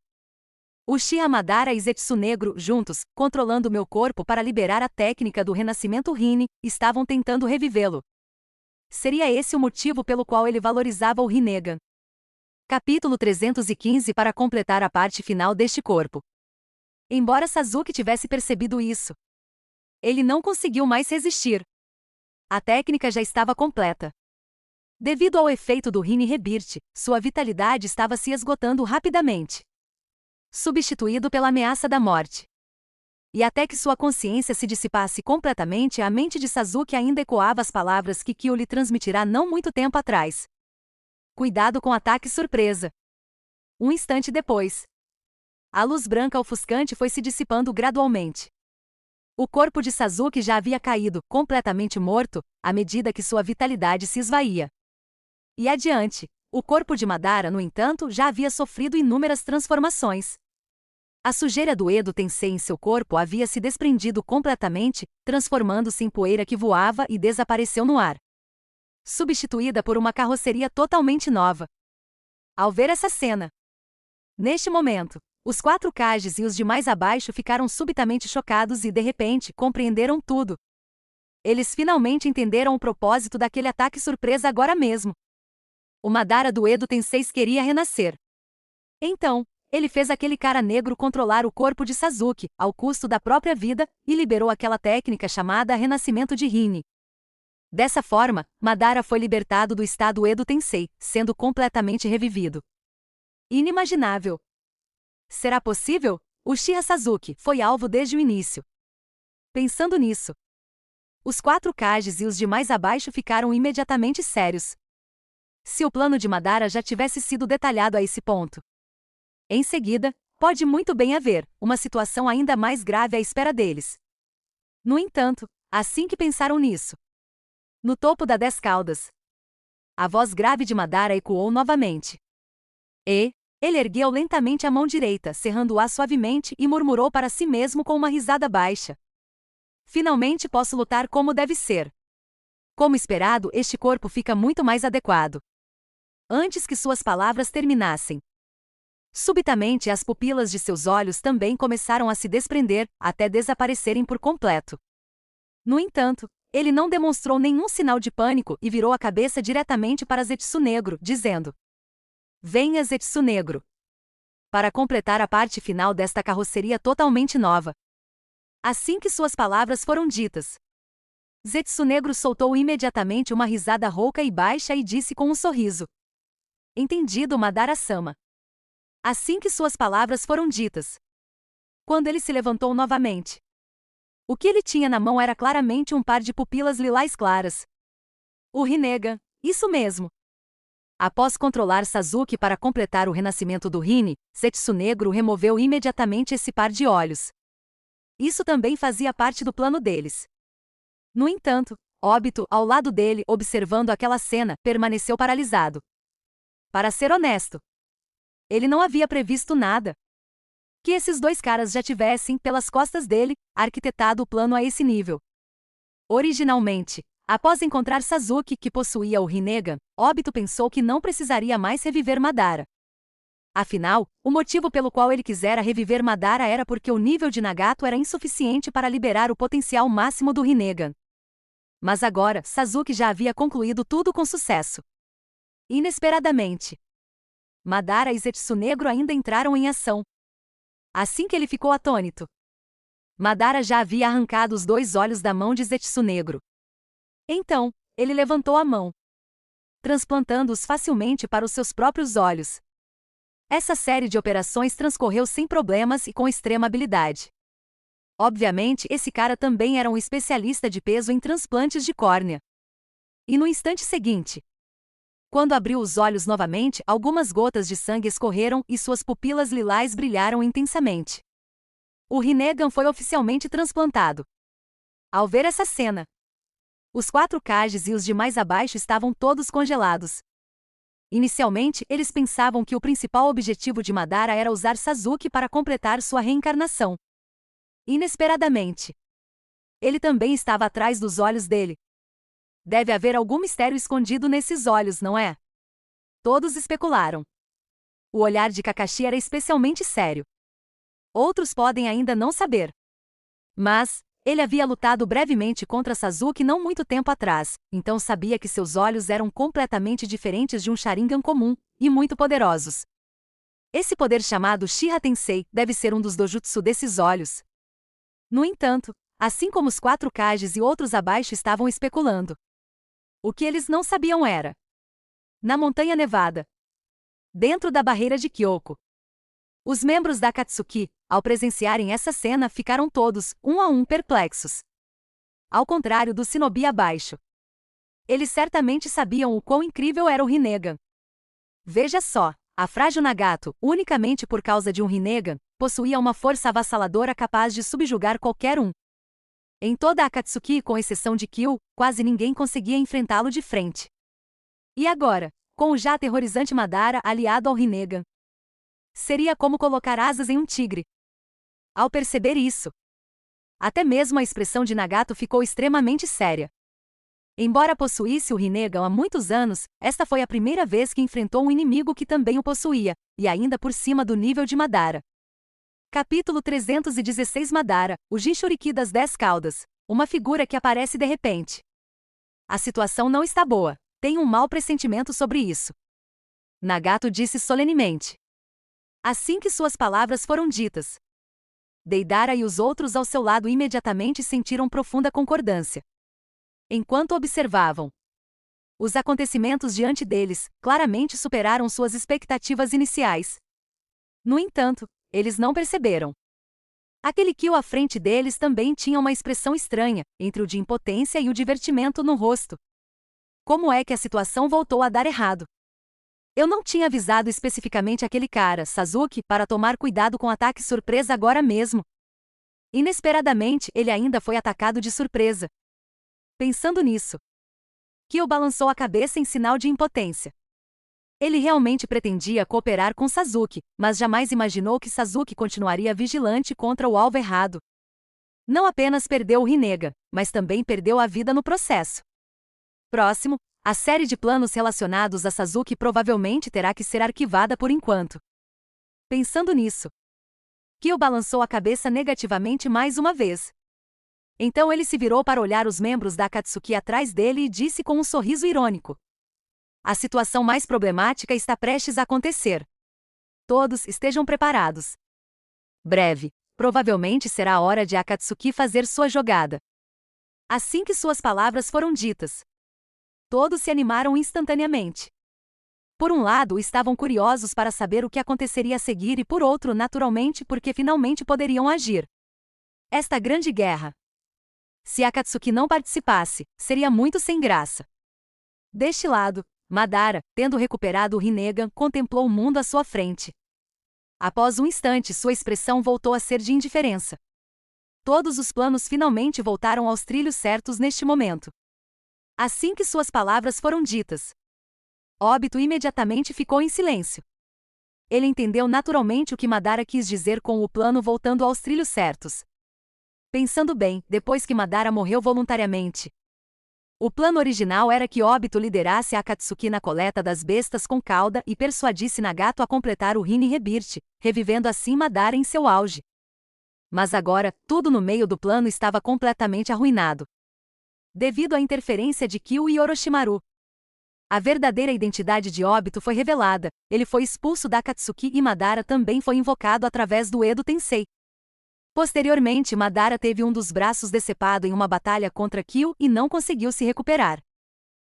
Uchiha Madara e Zetsu Negro, juntos, controlando meu corpo para liberar a técnica do renascimento Rin, estavam tentando revivê-lo. Seria esse o motivo pelo qual ele valorizava o Rinnegan. Capítulo 315 para completar a parte final deste corpo. Embora Sasuke tivesse percebido isso, ele não conseguiu mais resistir. A técnica já estava completa. Devido ao efeito do Rin Rebirth, sua vitalidade estava se esgotando rapidamente, substituído pela ameaça da morte. E até que sua consciência se dissipasse completamente, a mente de Sasuke ainda ecoava as palavras que Kyo lhe transmitirá não muito tempo atrás. Cuidado com ataque surpresa. Um instante depois, a luz branca ofuscante foi se dissipando gradualmente. O corpo de Sasuke já havia caído, completamente morto, à medida que sua vitalidade se esvaía. E adiante, o corpo de Madara, no entanto, já havia sofrido inúmeras transformações. A sujeira do Edo Tensei em seu corpo havia se desprendido completamente, transformando-se em poeira que voava e desapareceu no ar, substituída por uma carroceria totalmente nova. Ao ver essa cena, neste momento, os 4 Kages e os de mais abaixo ficaram subitamente chocados e, de repente, compreenderam tudo. Eles finalmente entenderam o propósito daquele ataque surpresa agora mesmo. O Madara do Edo Tensei queria renascer. Então, ele fez aquele cara negro controlar o corpo de Sasuke, ao custo da própria vida, e liberou aquela técnica chamada renascimento de Rin. Dessa forma, Madara foi libertado do estado Edo Tensei, sendo completamente revivido. Inimaginável. Será possível? Uchiha Sasuke foi alvo desde o início. Pensando nisso, os 4 Kages e os de mais abaixo ficaram imediatamente sérios. Se o plano de Madara já tivesse sido detalhado a esse ponto. Em seguida, pode muito bem haver uma situação ainda mais grave à espera deles. No entanto, assim que pensaram nisso, no topo da 10 Caudas, a voz grave de Madara ecoou novamente. E ele ergueu lentamente a mão direita, cerrando-a suavemente e murmurou para si mesmo com uma risada baixa. Finalmente posso lutar como deve ser. Como esperado, este corpo fica muito mais adequado. Antes que suas palavras terminassem, subitamente as pupilas de seus olhos também começaram a se desprender, até desaparecerem por completo. No entanto, ele não demonstrou nenhum sinal de pânico e virou a cabeça diretamente para Zetsu Negro, dizendo: Venha, Zetsu Negro. para completar a parte final desta carroceria totalmente nova. Assim que suas palavras foram ditas, Zetsunegro soltou imediatamente uma risada rouca e baixa e disse com um sorriso: Entendido, Madara-sama. Assim que suas palavras foram ditas, quando ele se levantou novamente, o que ele tinha na mão era claramente um par de pupilas lilás claras. O Rinnegan, isso mesmo. Após controlar Sasuke para completar o renascimento do Rinne, Zetsunegro removeu imediatamente esse par de olhos. Isso também fazia parte do plano deles. No entanto, Obito, ao lado dele, observando aquela cena, permaneceu paralisado. Para ser honesto, ele não havia previsto nada. Que esses dois caras já tivessem, pelas costas dele, arquitetado o plano a esse nível. Originalmente, após encontrar Sasuke que possuía o Rinnegan, Obito pensou que não precisaria mais reviver Madara. Afinal, o motivo pelo qual ele quisera reviver Madara era porque o nível de Nagato era insuficiente para liberar o potencial máximo do Rinnegan. Mas agora, Sasuke já havia concluído tudo com sucesso. Inesperadamente, Madara e Zetsunegro ainda entraram em ação. Assim que ele ficou atônito, Madara já havia arrancado os dois olhos da mão de Zetsunegro. Então, ele levantou a mão, transplantando-os facilmente para os seus próprios olhos. Essa série de operações transcorreu sem problemas e com extrema habilidade. Obviamente, esse cara também era um especialista de peso em transplantes de córnea. E no instante seguinte, quando abriu os olhos novamente, algumas gotas de sangue escorreram e suas pupilas lilás brilharam intensamente. O Rinnegan foi oficialmente transplantado. Ao ver essa cena, os 4 Kages e os demais abaixo estavam todos congelados. Inicialmente, eles pensavam que o principal objetivo de Madara era usar Sasuke para completar sua reencarnação. Inesperadamente, ele também estava atrás dos olhos dele. Deve haver algum mistério escondido nesses olhos, não é? Todos especularam. O olhar de Kakashi era especialmente sério. Outros podem ainda não saber. Mas, ele havia lutado brevemente contra Sasuke não muito tempo atrás, então sabia que seus olhos eram completamente diferentes de um Sharingan comum, e muito poderosos. Esse poder chamado Shiha Tensei deve ser um dos dojutsu desses olhos. No entanto, assim como os 4 Kages e outros abaixo estavam especulando, o que eles não sabiam era: na Montanha Nevada, dentro da barreira de Kyoko, os membros da Akatsuki, ao presenciarem essa cena, ficaram todos, um a um, perplexos. Ao contrário do shinobi abaixo, eles certamente sabiam o quão incrível era o Rinnegan. Veja só, a frágil Nagato, unicamente por causa de um Rinnegan, possuía uma força avassaladora capaz de subjugar qualquer um. Em toda a Akatsuki, com exceção de Kyu, quase ninguém conseguia enfrentá-lo de frente. E agora, com o já aterrorizante Madara aliado ao Rinnegan, seria como colocar asas em um tigre. Ao perceber isso, até mesmo a expressão de Nagato ficou extremamente séria. Embora possuísse o Rinnegan há muitos anos, esta foi a primeira vez que enfrentou um inimigo que também o possuía, e ainda por cima do nível de Madara. Capítulo 316 Madara, o Jinchuriki das 10 caudas, uma figura que aparece de repente. A situação não está boa, tenho um mau pressentimento sobre isso. Nagato disse solenemente. Assim que suas palavras foram ditas, Deidara e os outros ao seu lado imediatamente sentiram profunda concordância. Enquanto observavam, os acontecimentos diante deles claramente superaram suas expectativas iniciais. No entanto, eles não perceberam. Aquele Kyu à frente deles também tinha uma expressão estranha, entre o de impotência e o divertimento no rosto. Como é que a situação voltou a dar errado? Eu não tinha avisado especificamente aquele cara, Sasuke, para tomar cuidado com ataque surpresa agora mesmo. Inesperadamente, ele ainda foi atacado de surpresa. Pensando nisso, Kyo balançou a cabeça em sinal de impotência. Ele realmente pretendia cooperar com Sasuke, mas jamais imaginou que Sasuke continuaria vigilante contra o alvo errado. Não apenas perdeu o Rinnegan, mas também perdeu a vida no processo. Próximo, a série de planos relacionados a Sasuke provavelmente terá que ser arquivada por enquanto. Pensando nisso, Kyo balançou a cabeça negativamente mais uma vez. Então ele se virou para olhar os membros da Akatsuki atrás dele e disse com um sorriso irônico: a situação mais problemática está prestes a acontecer. Todos estejam preparados. Breve, provavelmente será a hora de Akatsuki fazer sua jogada. Assim que suas palavras foram ditas, todos se animaram instantaneamente. Por um lado, estavam curiosos para saber o que aconteceria a seguir e por outro, naturalmente, porque finalmente poderiam agir. Esta grande guerra. Se Akatsuki não participasse, seria muito sem graça. Deste lado, Madara, tendo recuperado o Rinnegan, contemplou o mundo à sua frente. Após um instante, sua expressão voltou a ser de indiferença. Todos os planos finalmente voltaram aos trilhos certos neste momento. Assim que suas palavras foram ditas, Obito imediatamente ficou em silêncio. Ele entendeu naturalmente o que Madara quis dizer com o plano voltando aos trilhos certos. Pensando bem, depois que Madara morreu voluntariamente, o plano original era que Obito liderasse a Akatsuki na coleta das bestas com cauda e persuadisse Nagato a completar o Rinne Rebirth, revivendo assim Madara em seu auge. Mas agora, tudo no meio do plano estava completamente arruinado. Devido à interferência de Kyo e Orochimaru, a verdadeira identidade de Obito foi revelada, ele foi expulso da Akatsuki e Madara também foi invocado através do Edo Tensei. Posteriormente, Madara teve um dos braços decepado em uma batalha contra Kyo e não conseguiu se recuperar.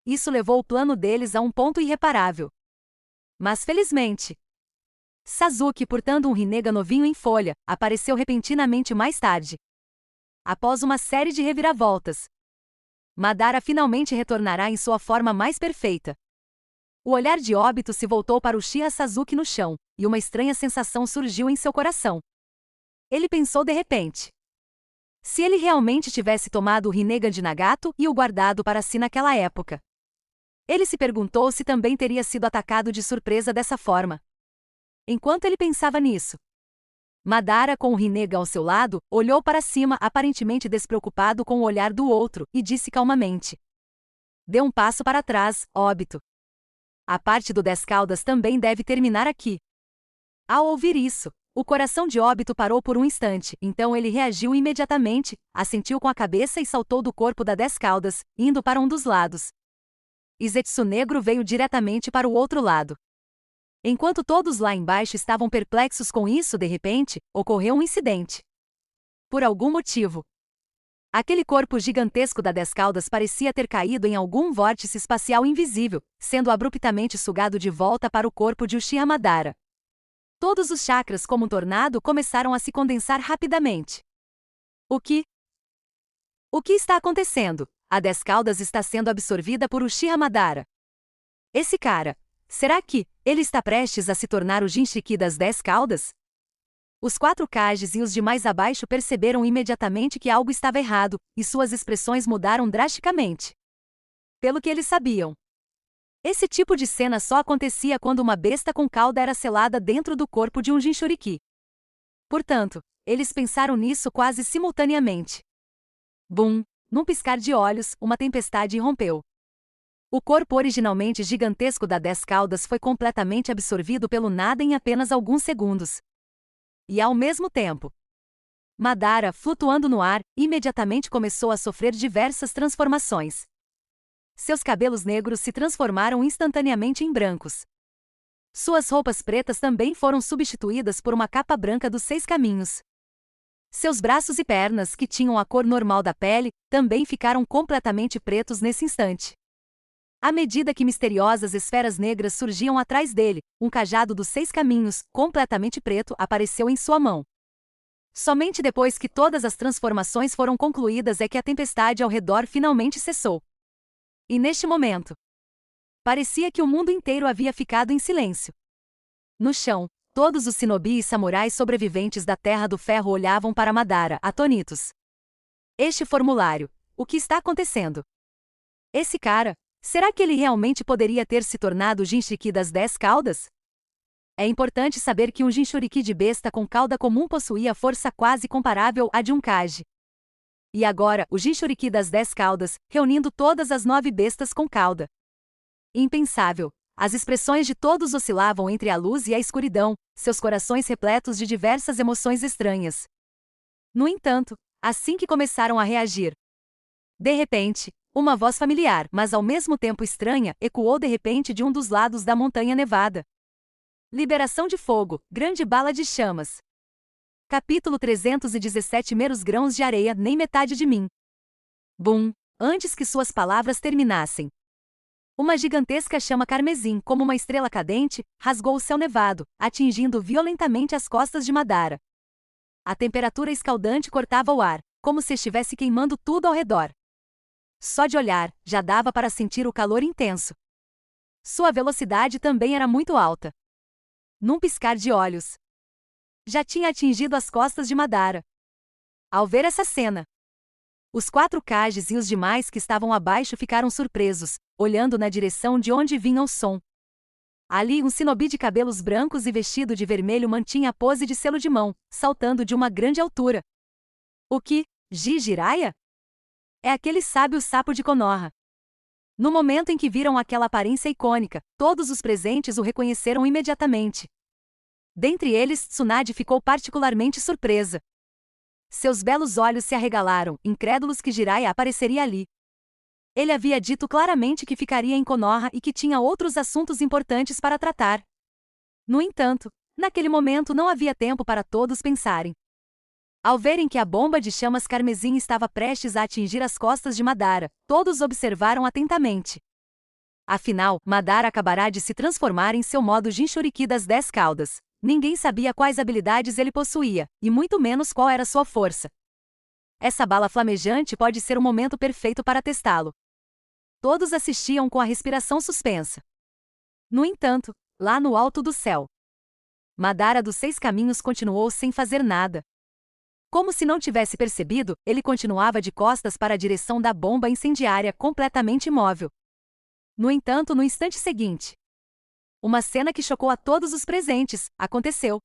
Isso levou o plano deles a um ponto irreparável. Mas felizmente, Sasuke, portando um Rinnegan novinho em folha, apareceu repentinamente mais tarde. Após uma série de reviravoltas, Madara finalmente retornará em sua forma mais perfeita. O olhar de Obito se voltou para Uchiha Sasuke no chão, e uma estranha sensação surgiu em seu coração. Ele pensou de repente. Se ele realmente tivesse tomado o Rinnegan de Nagato e o guardado para si naquela época. Ele se perguntou se também teria sido atacado de surpresa dessa forma. Enquanto ele pensava nisso, Madara, com o Rinnegan ao seu lado, olhou para cima aparentemente despreocupado com o olhar do outro e disse calmamente: "Dê um passo para trás, Obito. A parte do 10 Caudas também deve terminar aqui." Ao ouvir isso, o coração de Obito parou por um instante, então ele reagiu imediatamente, assentiu com a cabeça e saltou do corpo da 10 Caudas, indo para um dos lados. E Zetsu Negro veio diretamente para o outro lado. Enquanto todos lá embaixo estavam perplexos com isso, de repente, ocorreu um incidente. Por algum motivo, aquele corpo gigantesco da 10 Caudas parecia ter caído em algum vórtice espacial invisível, sendo abruptamente sugado de volta para o corpo de Uchiha Madara. Todos os chakras, como um tornado, começaram a se condensar rapidamente. O que está acontecendo? A 10 Caudas está sendo absorvida por Uchiha Madara. Esse cara, será que ele está prestes a se tornar o Jinchiki das 10 Caudas? Os 4 Kages e os demais abaixo perceberam imediatamente que algo estava errado, e suas expressões mudaram drasticamente. Pelo que eles sabiam, esse tipo de cena só acontecia quando uma besta com cauda era selada dentro do corpo de um Jinchuriki. Portanto, eles pensaram nisso quase simultaneamente. Bum! Num piscar de olhos, uma tempestade irrompeu. O corpo originalmente gigantesco da 10 Caudas foi completamente absorvido pelo nada em apenas alguns segundos. E ao mesmo tempo, Madara, flutuando no ar, imediatamente começou a sofrer diversas transformações. Seus cabelos negros se transformaram instantaneamente em brancos. Suas roupas pretas também foram substituídas por uma capa branca dos 6 caminhos. Seus braços e pernas, que tinham a cor normal da pele, também ficaram completamente pretos nesse instante. À medida que misteriosas esferas negras surgiam atrás dele, um cajado dos 6 caminhos, completamente preto, apareceu em sua mão. Somente depois que todas as transformações foram concluídas é que a tempestade ao redor finalmente cessou. E neste momento, parecia que o mundo inteiro havia ficado em silêncio. No chão, todos os shinobi e samurais sobreviventes da Terra do Ferro olhavam para Madara, atônitos. Este formulário. O que está acontecendo? Esse cara, será que ele realmente poderia ter se tornado o Jinchuriki das 10 Caudas? É importante saber que um Jinchuriki de besta com cauda comum possuía força quase comparável à de um Kage. E agora, o Jinchuriki das 10 Caudas, reunindo todas as 9 bestas com cauda. Impensável. As expressões de todos oscilavam entre a luz e a escuridão, seus corações repletos de diversas emoções estranhas. No entanto, assim que começaram a reagir, de repente, uma voz familiar, mas ao mesmo tempo estranha, ecoou de repente de um dos lados da Montanha Nevada. Liberação de fogo, grande bala de chamas. Capítulo 317. Meros grãos de areia, nem metade de mim. Bum! Antes que suas palavras terminassem, uma gigantesca chama carmesim, como uma estrela cadente, rasgou o céu nevado, atingindo violentamente as costas de Madara. A temperatura escaldante cortava o ar, como se estivesse queimando tudo ao redor. Só de olhar, já dava para sentir o calor intenso. Sua velocidade também era muito alta. Num piscar de olhos, já tinha atingido as costas de Madara. Ao ver essa cena, os 4 Kages e os demais que estavam abaixo ficaram surpresos, olhando na direção de onde vinha o som. Ali, um shinobi de cabelos brancos e vestido de vermelho mantinha a pose de selo de mão, saltando de uma grande altura. O que? Jiraiya? É aquele sábio sapo de Konoha. No momento em que viram aquela aparência icônica, todos os presentes o reconheceram imediatamente. Dentre eles, Tsunade ficou particularmente surpresa. Seus belos olhos se arregalaram, incrédulos que Jiraiya apareceria ali. Ele havia dito claramente que ficaria em Konoha e que tinha outros assuntos importantes para tratar. No entanto, naquele momento não havia tempo para todos pensarem. Ao verem que a bomba de chamas carmesim estava prestes a atingir as costas de Madara, todos observaram atentamente. Afinal, Madara acabará de se transformar em seu modo Jinchuriki das 10 caudas. Ninguém sabia quais habilidades ele possuía, e muito menos qual era sua força. Essa bala flamejante pode ser o momento perfeito para testá-lo. Todos assistiam com a respiração suspensa. No entanto, lá no alto do céu, Madara dos 6 caminhos continuou sem fazer nada. Como se não tivesse percebido, ele continuava de costas para a direção da bomba incendiária, completamente imóvel. No entanto, no instante seguinte, uma cena que chocou a todos os presentes aconteceu.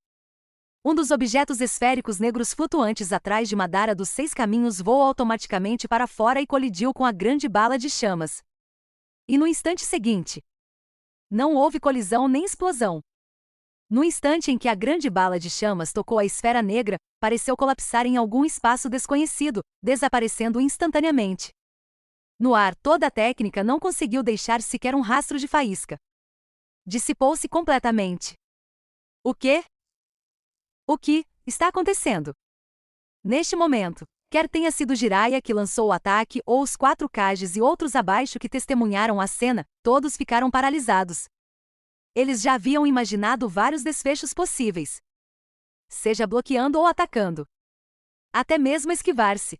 Um dos objetos esféricos negros flutuantes atrás de Madara dos 6 caminhos voou automaticamente para fora e colidiu com a grande bala de chamas. E no instante seguinte, não houve colisão nem explosão. No instante em que a grande bala de chamas tocou a esfera negra, pareceu colapsar em algum espaço desconhecido, desaparecendo instantaneamente. No ar, toda a técnica não conseguiu deixar sequer um rastro de faísca. Dissipou-se completamente. O quê? O que está acontecendo? Neste momento, quer tenha sido Jiraiya que lançou o ataque ou os 4 Kages e outros abaixo que testemunharam a cena, todos ficaram paralisados. Eles já haviam imaginado vários desfechos possíveis. Seja bloqueando ou atacando. Até mesmo esquivar-se.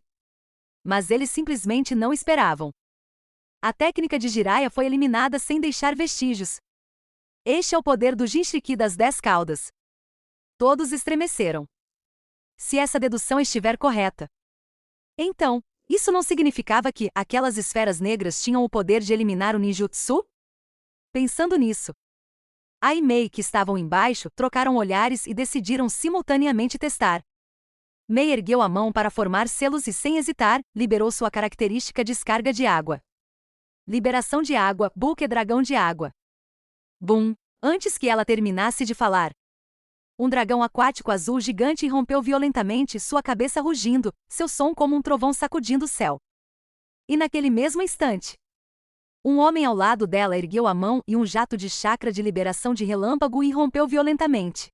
Mas eles simplesmente não esperavam. A técnica de Jiraiya foi eliminada sem deixar vestígios. Este é o poder do Jinchuriki das 10 caudas. Todos estremeceram. Se essa dedução estiver correta, então, isso não significava que aquelas esferas negras tinham o poder de eliminar o ninjutsu? Pensando nisso, Ai e Mei, que estavam embaixo, trocaram olhares e decidiram simultaneamente testar. Mei ergueu a mão para formar selos e, sem hesitar, liberou sua característica descarga de água. Liberação de água, Buke dragão de água. Bum! Antes que ela terminasse de falar, um dragão aquático azul gigante irrompeu violentamente, sua cabeça rugindo, seu som como um trovão sacudindo o céu. E naquele mesmo instante, um homem ao lado dela ergueu a mão e um jato de chakra de liberação de relâmpago irrompeu violentamente.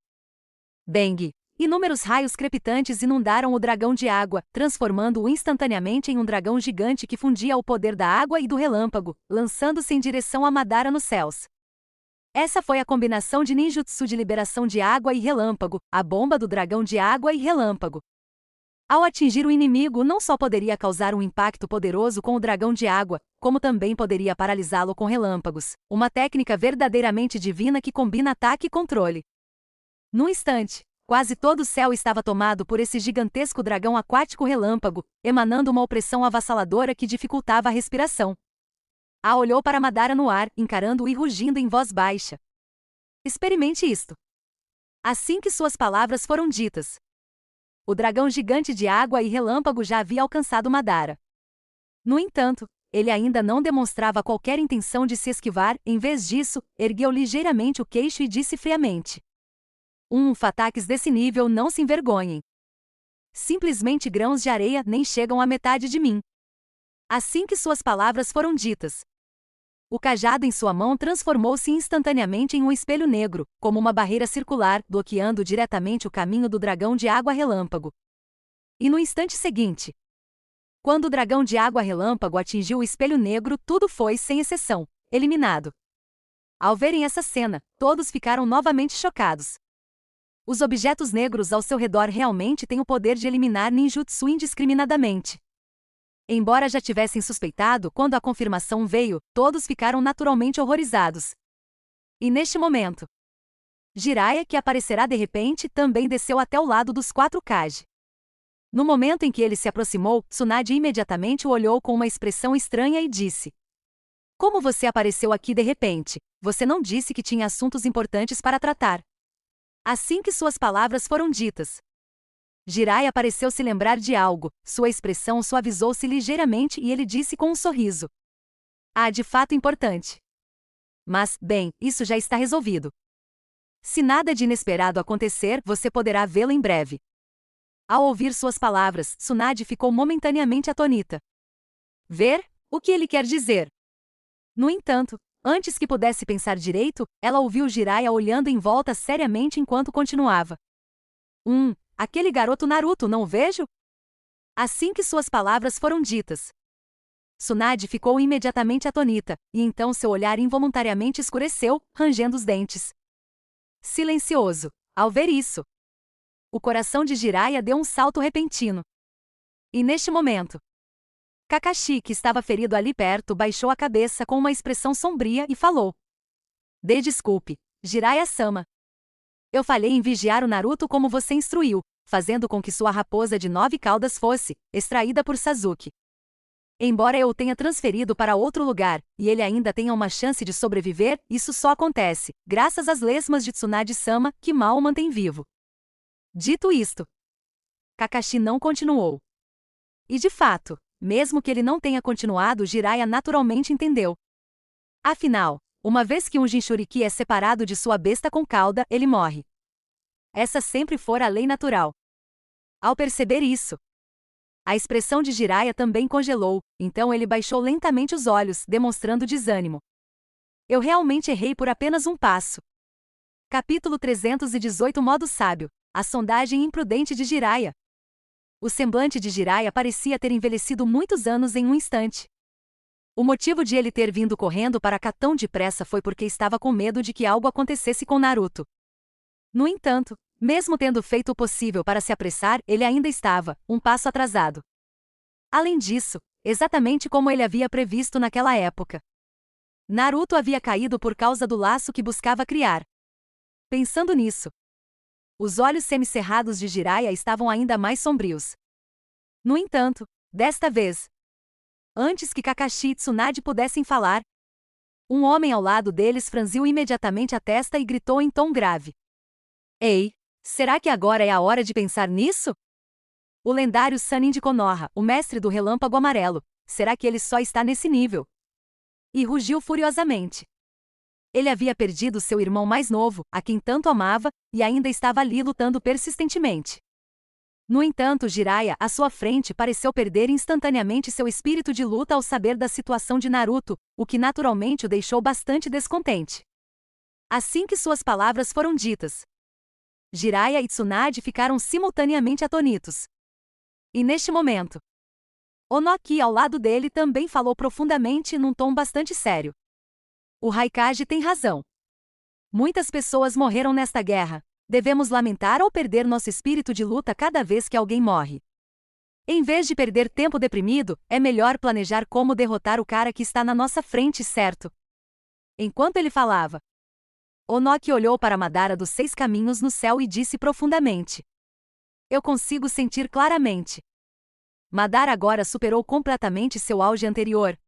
Bang! Inúmeros raios crepitantes inundaram o dragão de água, transformando-o instantaneamente em um dragão gigante que fundia o poder da água e do relâmpago, lançando-se em direção a Madara nos céus. Essa foi a combinação de ninjutsu de liberação de água e relâmpago, a bomba do dragão de água e relâmpago. Ao atingir o inimigo, não só poderia causar um impacto poderoso com o dragão de água, como também poderia paralisá-lo com relâmpagos, uma técnica verdadeiramente divina que combina ataque e controle. Num instante, quase todo o céu estava tomado por esse gigantesco dragão aquático relâmpago, emanando uma opressão avassaladora que dificultava a respiração. A olhou para Madara no ar, encarando-o e rugindo em voz baixa. Experimente isto. Assim que suas palavras foram ditas, o dragão gigante de água e relâmpago já havia alcançado Madara. No entanto, ele ainda não demonstrava qualquer intenção de se esquivar, em vez disso, ergueu ligeiramente o queixo e disse friamente: ataques desse nível não se envergonhem. Simplesmente grãos de areia nem chegam à metade de mim. Assim que suas palavras foram ditas, O cajado em sua mão transformou-se instantaneamente em um espelho negro, como uma barreira circular, bloqueando diretamente o caminho do dragão de água relâmpago. E no instante seguinte, quando o dragão de água relâmpago atingiu o espelho negro, tudo foi, sem exceção, eliminado. Ao verem essa cena, todos ficaram novamente chocados. Os objetos negros ao seu redor realmente têm o poder de eliminar ninjutsu indiscriminadamente. Embora já tivessem suspeitado, quando a confirmação veio, todos ficaram naturalmente horrorizados. E neste momento, Jiraiya, que aparecerá de repente, também desceu até o lado dos 4 Kage. No momento em que ele se aproximou, Tsunade imediatamente o olhou com uma expressão estranha e disse: "Como você apareceu aqui de repente? Você não disse que tinha assuntos importantes para tratar." Assim que suas palavras foram ditas, Jiraiya pareceu se lembrar de algo, sua expressão suavizou-se ligeiramente e ele disse com um sorriso: "Ah, de fato importante. Mas, bem, isso já está resolvido. Se nada de inesperado acontecer, você poderá vê-lo em breve." Ao ouvir suas palavras, Tsunade ficou momentaneamente atonita. Ver? O que ele quer dizer? No entanto, antes que pudesse pensar direito, ela ouviu Jiraiya olhando em volta seriamente enquanto continuava: Aquele garoto Naruto, não o vejo?" Assim que suas palavras foram ditas, Tsunade ficou imediatamente atonita, e então seu olhar involuntariamente escureceu, rangendo os dentes. Silencioso. Ao ver isso, o coração de Jiraiya deu um salto repentino. E neste momento, Kakashi, que estava ferido ali perto, baixou a cabeça com uma expressão sombria e falou: "Dê desculpe, Jiraiya-sama. Eu falhei em vigiar o Naruto como você instruiu, fazendo com que sua raposa de 9 caudas fosse extraída por Sasuke. Embora eu o tenha transferido para outro lugar, e ele ainda tenha uma chance de sobreviver, isso só acontece graças às lesmas de Tsunade-sama, que mal o mantém vivo." Dito isto, Kakashi não continuou. E de fato, mesmo que ele não tenha continuado, Jiraiya naturalmente entendeu. Afinal, uma vez que um Jinchuriki é separado de sua besta com cauda, ele morre. Essa sempre fora a lei natural. Ao perceber isso, a expressão de Jiraiya também congelou, então ele baixou lentamente os olhos, demonstrando desânimo. Eu realmente errei por apenas um passo. Capítulo 318 Modo sábio. A sondagem imprudente de Jiraiya. O semblante de Jiraiya parecia ter envelhecido muitos anos em um instante. O motivo de ele ter vindo correndo para cá tão depressa foi porque estava com medo de que algo acontecesse com Naruto. No entanto, mesmo tendo feito o possível para se apressar, ele ainda estava um passo atrasado. Além disso, exatamente como ele havia previsto naquela época, Naruto havia caído por causa do laço que buscava criar. Pensando nisso, os olhos semicerrados de Jiraiya estavam ainda mais sombrios. No entanto, desta vez, antes que Kakashi e Tsunade pudessem falar, um homem ao lado deles franziu imediatamente a testa e gritou em tom grave: "Ei, será que agora é a hora de pensar nisso? O lendário Sannin de Konoha, o mestre do Relâmpago Amarelo, será que ele só está nesse nível?" E rugiu furiosamente. Ele havia perdido seu irmão mais novo, a quem tanto amava, e ainda estava ali lutando persistentemente. No entanto, Jiraiya, à sua frente, pareceu perder instantaneamente seu espírito de luta ao saber da situação de Naruto, o que naturalmente o deixou bastante descontente. Assim que suas palavras foram ditas, Jiraiya e Tsunade ficaram simultaneamente atonitos. E neste momento, Onoki ao lado dele também falou profundamente num tom bastante sério: "O Raikage tem razão. Muitas pessoas morreram nesta guerra. Devemos lamentar ou perder nosso espírito de luta cada vez que alguém morre. Em vez de perder tempo deprimido, é melhor planejar como derrotar o cara que está na nossa frente, certo?" Enquanto ele falava, Onoki olhou para Madara dos 6 caminhos no céu e disse profundamente: "Eu consigo sentir claramente." Madara agora superou completamente seu auge anterior.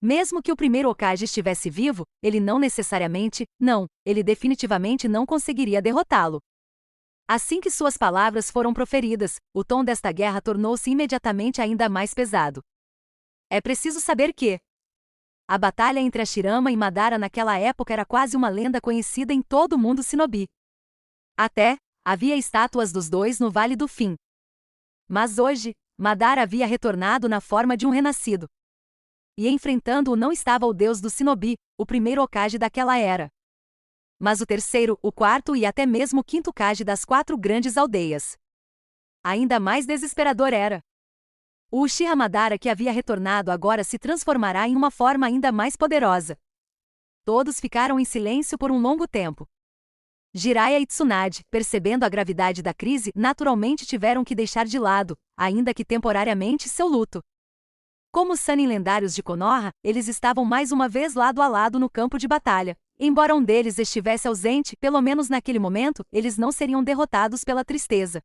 Mesmo que o primeiro Hokage estivesse vivo, ele ele definitivamente não conseguiria derrotá-lo. Assim que suas palavras foram proferidas, o tom desta guerra tornou-se imediatamente ainda mais pesado. É preciso saber que a batalha entre Hashirama e Madara naquela época era quase uma lenda conhecida em todo o mundo shinobi. Até havia estátuas dos dois no Vale do Fim. Mas hoje, Madara havia retornado na forma de um renascido. e enfrentando-o não estava o deus do Shinobi, o primeiro Hokage daquela era, mas o terceiro, o quarto e até mesmo o quinto Hokage das 4 grandes aldeias. Ainda mais desesperador era. O Uchiha Madara que havia retornado agora se transformará em uma forma ainda mais poderosa. Todos ficaram em silêncio por um longo tempo. Jiraiya e Tsunade, percebendo a gravidade da crise, naturalmente tiveram que deixar de lado, ainda que temporariamente, seu luto. Como os Sannin lendários de Konoha, eles estavam mais uma vez lado a lado no campo de batalha. Embora um deles estivesse ausente, pelo menos naquele momento, eles não seriam derrotados pela tristeza.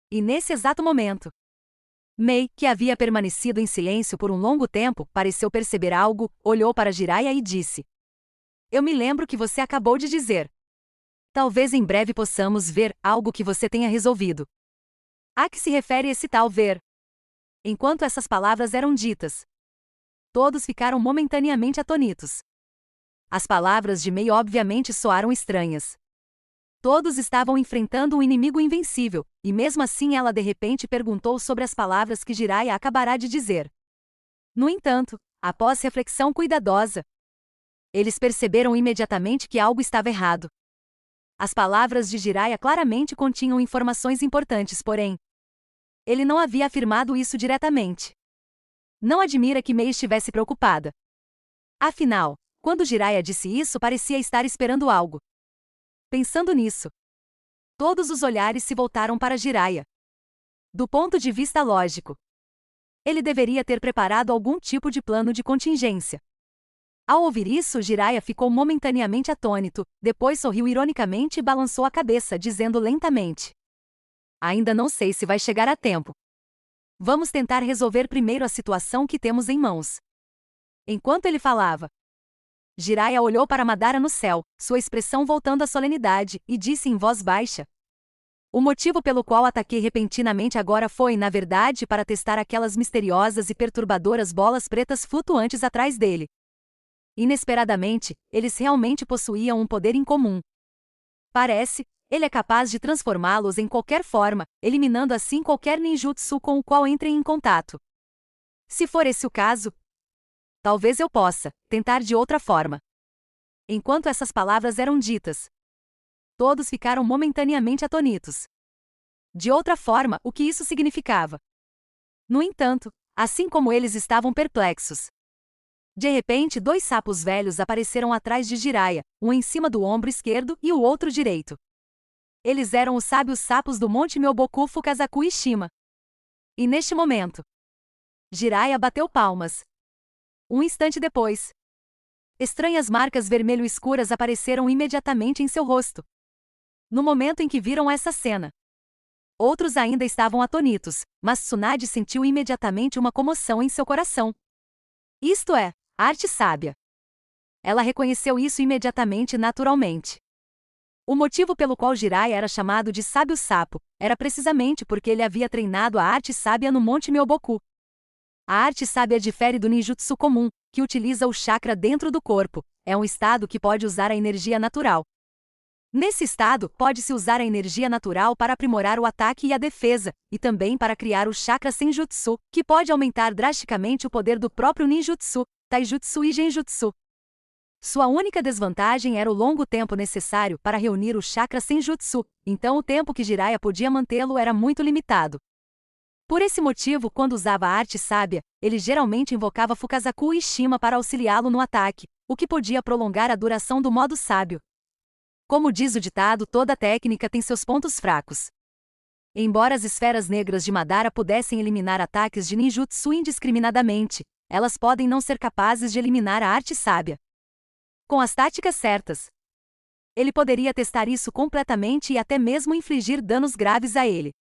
E nesse exato momento, Mei, que havia permanecido em silêncio por um longo tempo, pareceu perceber algo, olhou para Jiraiya e disse: "Eu me lembro que você acabou de dizer. Talvez em breve possamos ver algo que você tenha resolvido." A que se refere esse tal ver? Enquanto essas palavras eram ditas, todos ficaram momentaneamente atônitos. As palavras de Mei obviamente soaram estranhas. Todos estavam enfrentando um inimigo invencível, e mesmo assim ela de repente perguntou sobre as palavras que Jiraiya acabará de dizer. No entanto, após reflexão cuidadosa, eles perceberam imediatamente que algo estava errado. As palavras de Jiraiya claramente continham informações importantes, porém, ele não havia afirmado isso diretamente. Não admira que Mei estivesse preocupada. Afinal, quando Jiraiya disse isso, parecia estar esperando algo. Pensando nisso, todos os olhares se voltaram para Jiraiya. Do ponto de vista lógico, ele deveria ter preparado algum tipo de plano de contingência. Ao ouvir isso, Jiraiya ficou momentaneamente atônito, depois sorriu ironicamente e balançou a cabeça, dizendo lentamente: "Ainda não sei se vai chegar a tempo. Vamos tentar resolver primeiro a situação que temos em mãos." Enquanto ele falava, Jiraiya olhou para Madara no céu, sua expressão voltando à solenidade, e disse em voz baixa: "O motivo pelo qual ataquei repentinamente agora foi, na verdade, para testar aquelas misteriosas e perturbadoras bolas pretas flutuantes atrás dele. Inesperadamente, eles realmente possuíam um poder incomum. Parece, ele é capaz de transformá-los em qualquer forma, eliminando assim qualquer ninjutsu com o qual entrem em contato. Se for esse o caso, talvez eu possa tentar de outra forma." Enquanto essas palavras eram ditas, todos ficaram momentaneamente atônitos. De outra forma, o que isso significava? No entanto, assim como eles estavam perplexos, de repente 2 sapos velhos apareceram atrás de Jiraiya, um em cima do ombro esquerdo e o outro direito. Eles eram os sábios sapos do Monte Myoboku Fukazaku e Shima. E neste momento, Jiraiya bateu palmas. Um instante depois, estranhas marcas vermelho escuras apareceram imediatamente em seu rosto. No momento em que viram essa cena, outros ainda estavam atônitos, mas Tsunade sentiu imediatamente uma comoção em seu coração. Isto é, arte sábia. Ela reconheceu isso imediatamente e naturalmente. O motivo pelo qual Jiraiya era chamado de Sábio Sapo era precisamente porque ele havia treinado a arte sábia no Monte Myoboku. A arte sábia difere do ninjutsu comum, que utiliza o chakra dentro do corpo. É um estado que pode usar a energia natural. Nesse estado, pode-se usar a energia natural para aprimorar o ataque e a defesa, e também para criar o chakra senjutsu, que pode aumentar drasticamente o poder do próprio ninjutsu, taijutsu e genjutsu. Sua única desvantagem era o longo tempo necessário para reunir o chakra senjutsu, então o tempo que Jiraiya podia mantê-lo era muito limitado. Por esse motivo, quando usava a arte sábia, ele geralmente invocava Fukazaku e Shima para auxiliá-lo no ataque, o que podia prolongar a duração do modo sábio. Como diz o ditado, toda técnica tem seus pontos fracos. Embora as esferas negras de Madara pudessem eliminar ataques de ninjutsu indiscriminadamente, elas podem não ser capazes de eliminar a arte sábia. Com as táticas certas, ele poderia testar isso completamente e até mesmo infligir danos graves a ele.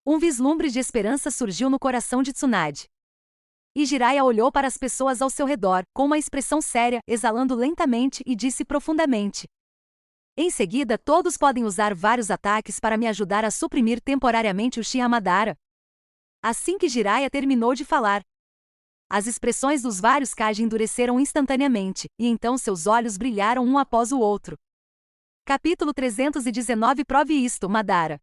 Um vislumbre de esperança surgiu no coração de Tsunade. E Jiraiya olhou para as pessoas ao seu redor, com uma expressão séria, exalando lentamente e disse profundamente: "Em seguida, todos podem usar vários ataques para me ajudar a suprimir temporariamente o Uchiha Madara." Assim que Jiraiya terminou de falar, as expressões dos vários Kage endureceram instantaneamente, e então seus olhos brilharam um após o outro. Capítulo 319 Prove isto, Madara.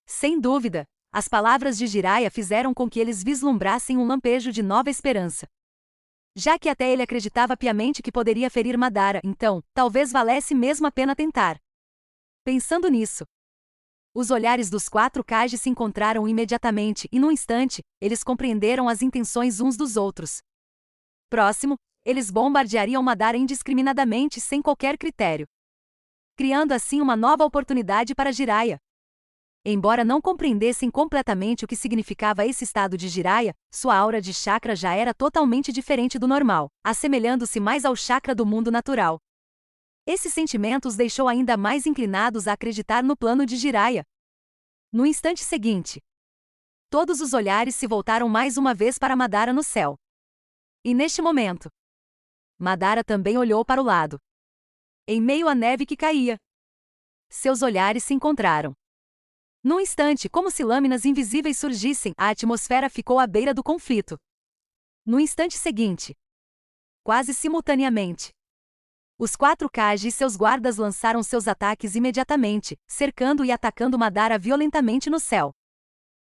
Sem dúvida, as palavras de Jiraiya fizeram com que eles vislumbrassem um lampejo de nova esperança. Já que até ele acreditava piamente que poderia ferir Madara, então, talvez valesse mesmo a pena tentar. Pensando nisso, os olhares dos 4 Kage se encontraram imediatamente e, num instante, eles compreenderam as intenções uns dos outros. Próximo, eles bombardeariam Madara indiscriminadamente sem qualquer critério, criando assim uma nova oportunidade para Jiraiya. Embora não compreendessem completamente o que significava esse estado de Jiraiya, sua aura de chakra já era totalmente diferente do normal, assemelhando-se mais ao chakra do mundo natural. Esse sentimento os deixou ainda mais inclinados a acreditar no plano de Jiraiya. No instante seguinte, todos os olhares se voltaram mais uma vez para Madara no céu. E neste momento, Madara também olhou para o lado. Em meio à neve que caía, seus olhares se encontraram. Num instante, como se lâminas invisíveis surgissem, a atmosfera ficou à beira do conflito. No instante seguinte, quase simultaneamente, os 4 Kage e seus guardas lançaram seus ataques imediatamente, cercando e atacando Madara violentamente no céu.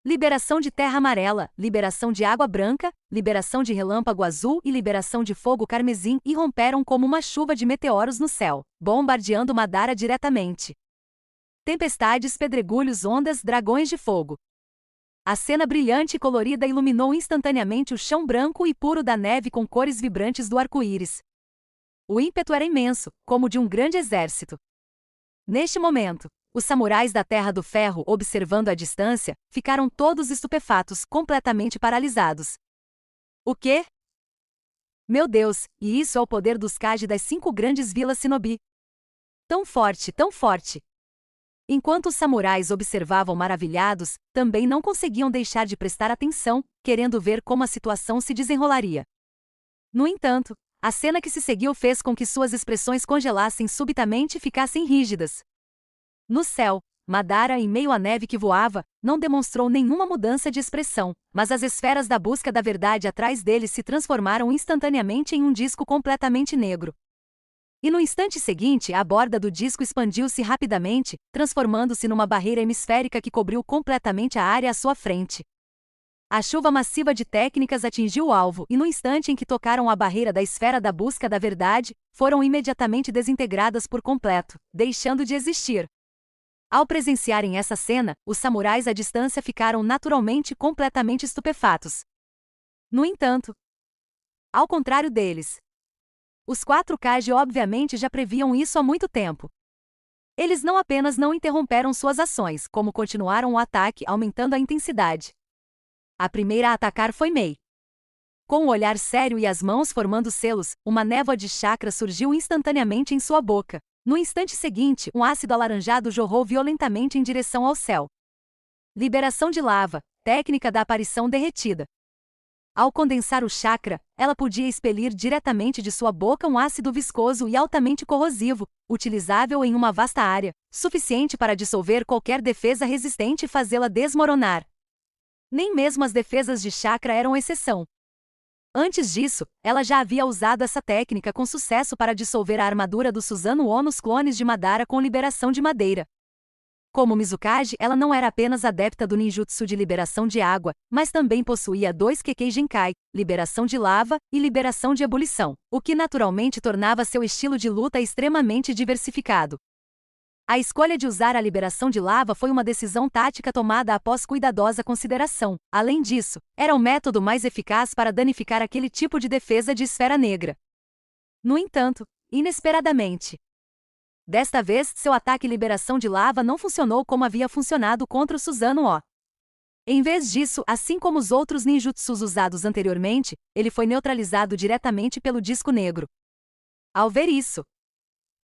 Liberação de terra amarela, liberação de água branca, liberação de relâmpago azul e liberação de fogo carmesim irromperam como uma chuva de meteoros no céu, bombardeando Madara diretamente. Tempestades, pedregulhos, ondas, dragões de fogo. A cena brilhante e colorida iluminou instantaneamente o chão branco e puro da neve com cores vibrantes do arco-íris. O ímpeto era imenso, como de um grande exército. Neste momento, os samurais da Terra do Ferro, observando à distância, ficaram todos estupefatos, completamente paralisados. O quê? Meu Deus, e isso é o poder dos Kage das 5 grandes vilas Shinobi. Tão forte, tão forte! Enquanto os samurais observavam maravilhados, também não conseguiam deixar de prestar atenção, querendo ver como a situação se desenrolaria. No entanto, a cena que se seguiu fez com que suas expressões congelassem subitamente e ficassem rígidas. No céu, Madara, em meio à neve que voava, não demonstrou nenhuma mudança de expressão, mas as esferas da busca da verdade atrás dele se transformaram instantaneamente em um disco completamente negro. E no instante seguinte, a borda do disco expandiu-se rapidamente, transformando-se numa barreira hemisférica que cobriu completamente a área à sua frente. A chuva massiva de técnicas atingiu o alvo e no instante em que tocaram a barreira da esfera da busca da verdade, foram imediatamente desintegradas por completo, deixando de existir. Ao presenciarem essa cena, os samurais à distância ficaram naturalmente completamente estupefatos. No entanto, ao contrário deles, os 4 Kage obviamente já previam isso há muito tempo. Eles não apenas não interromperam suas ações, como continuaram o ataque, aumentando a intensidade. A primeira a atacar foi Mei. Com o olhar sério e as mãos formando selos, uma névoa de chakra surgiu instantaneamente em sua boca. No instante seguinte, um ácido alaranjado jorrou violentamente em direção ao céu. Liberação de lava, técnica da aparição derretida. Ao condensar o chakra, ela podia expelir diretamente de sua boca um ácido viscoso e altamente corrosivo, utilizável em uma vasta área, suficiente para dissolver qualquer defesa resistente e fazê-la desmoronar. Nem mesmo as defesas de chakra eram exceção. Antes disso, ela já havia usado essa técnica com sucesso para dissolver a armadura do Susanoo nos clones de Madara com liberação de madeira. Como Mizukage, ela não era apenas adepta do ninjutsu de liberação de água, mas também possuía 2 Kekkei Genkai, liberação de lava e liberação de ebulição, o que naturalmente tornava seu estilo de luta extremamente diversificado. A escolha de usar a liberação de lava foi uma decisão tática tomada após cuidadosa consideração. Além disso, era o método mais eficaz para danificar aquele tipo de defesa de esfera negra. No entanto, inesperadamente, desta vez, seu ataque liberação de lava não funcionou como havia funcionado contra o Susanoo. Em vez disso, assim como os outros ninjutsus usados anteriormente, ele foi neutralizado diretamente pelo disco negro. Ao ver isso,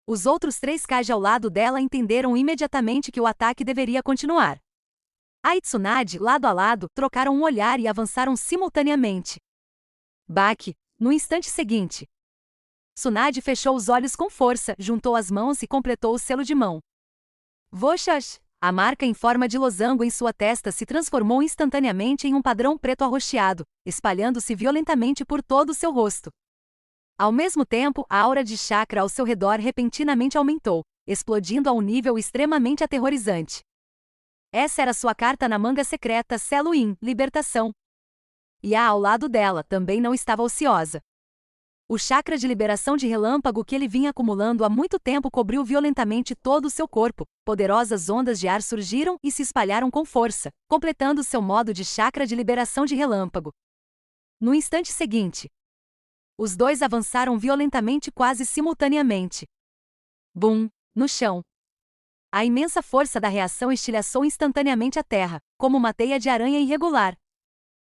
os outros 3 Kage ao lado dela entenderam imediatamente que o ataque deveria continuar. Ai e Tsunade, lado a lado, trocaram um olhar e avançaram simultaneamente. Baki, no instante seguinte, Tsunade fechou os olhos com força, juntou as mãos e completou o selo de mão. Voshas! A marca em forma de losango em sua testa se transformou instantaneamente em um padrão preto arroxeado, espalhando-se violentamente por todo o seu rosto. Ao mesmo tempo, a aura de chakra ao seu redor repentinamente aumentou, explodindo a um nível extremamente aterrorizante. Essa era sua carta na manga secreta Selo In, Libertação. E a ao lado dela também não estava ociosa. O chakra de liberação de relâmpago que ele vinha acumulando há muito tempo cobriu violentamente todo o seu corpo. Poderosas ondas de ar surgiram e se espalharam com força, completando seu modo de chakra de liberação de relâmpago. No instante seguinte, os dois avançaram violentamente quase simultaneamente. Bum! No chão. A imensa força da reação estilhaçou instantaneamente a terra, como uma teia de aranha irregular.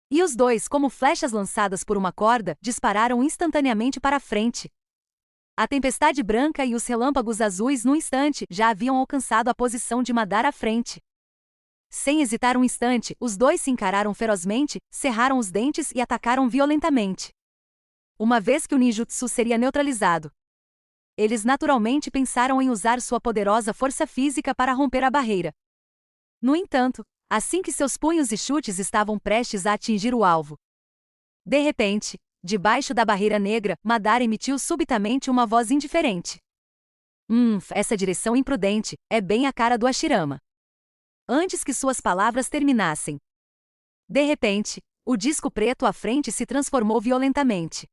E os dois, como flechas lançadas por uma corda, dispararam instantaneamente para a frente. A tempestade branca e os relâmpagos azuis no instante já haviam alcançado a posição de Madara à frente. Sem hesitar um instante, os dois se encararam ferozmente, cerraram os dentes e atacaram violentamente. Uma vez que o ninjutsu seria neutralizado, eles naturalmente pensaram em usar sua poderosa força física para romper a barreira. No entanto, assim que seus punhos e chutes estavam prestes a atingir o alvo, de repente, debaixo da barreira negra, Madara emitiu subitamente uma voz indiferente. Essa direção imprudente é bem a cara do Hashirama. Antes que suas palavras terminassem, de repente, o disco preto à frente se transformou violentamente.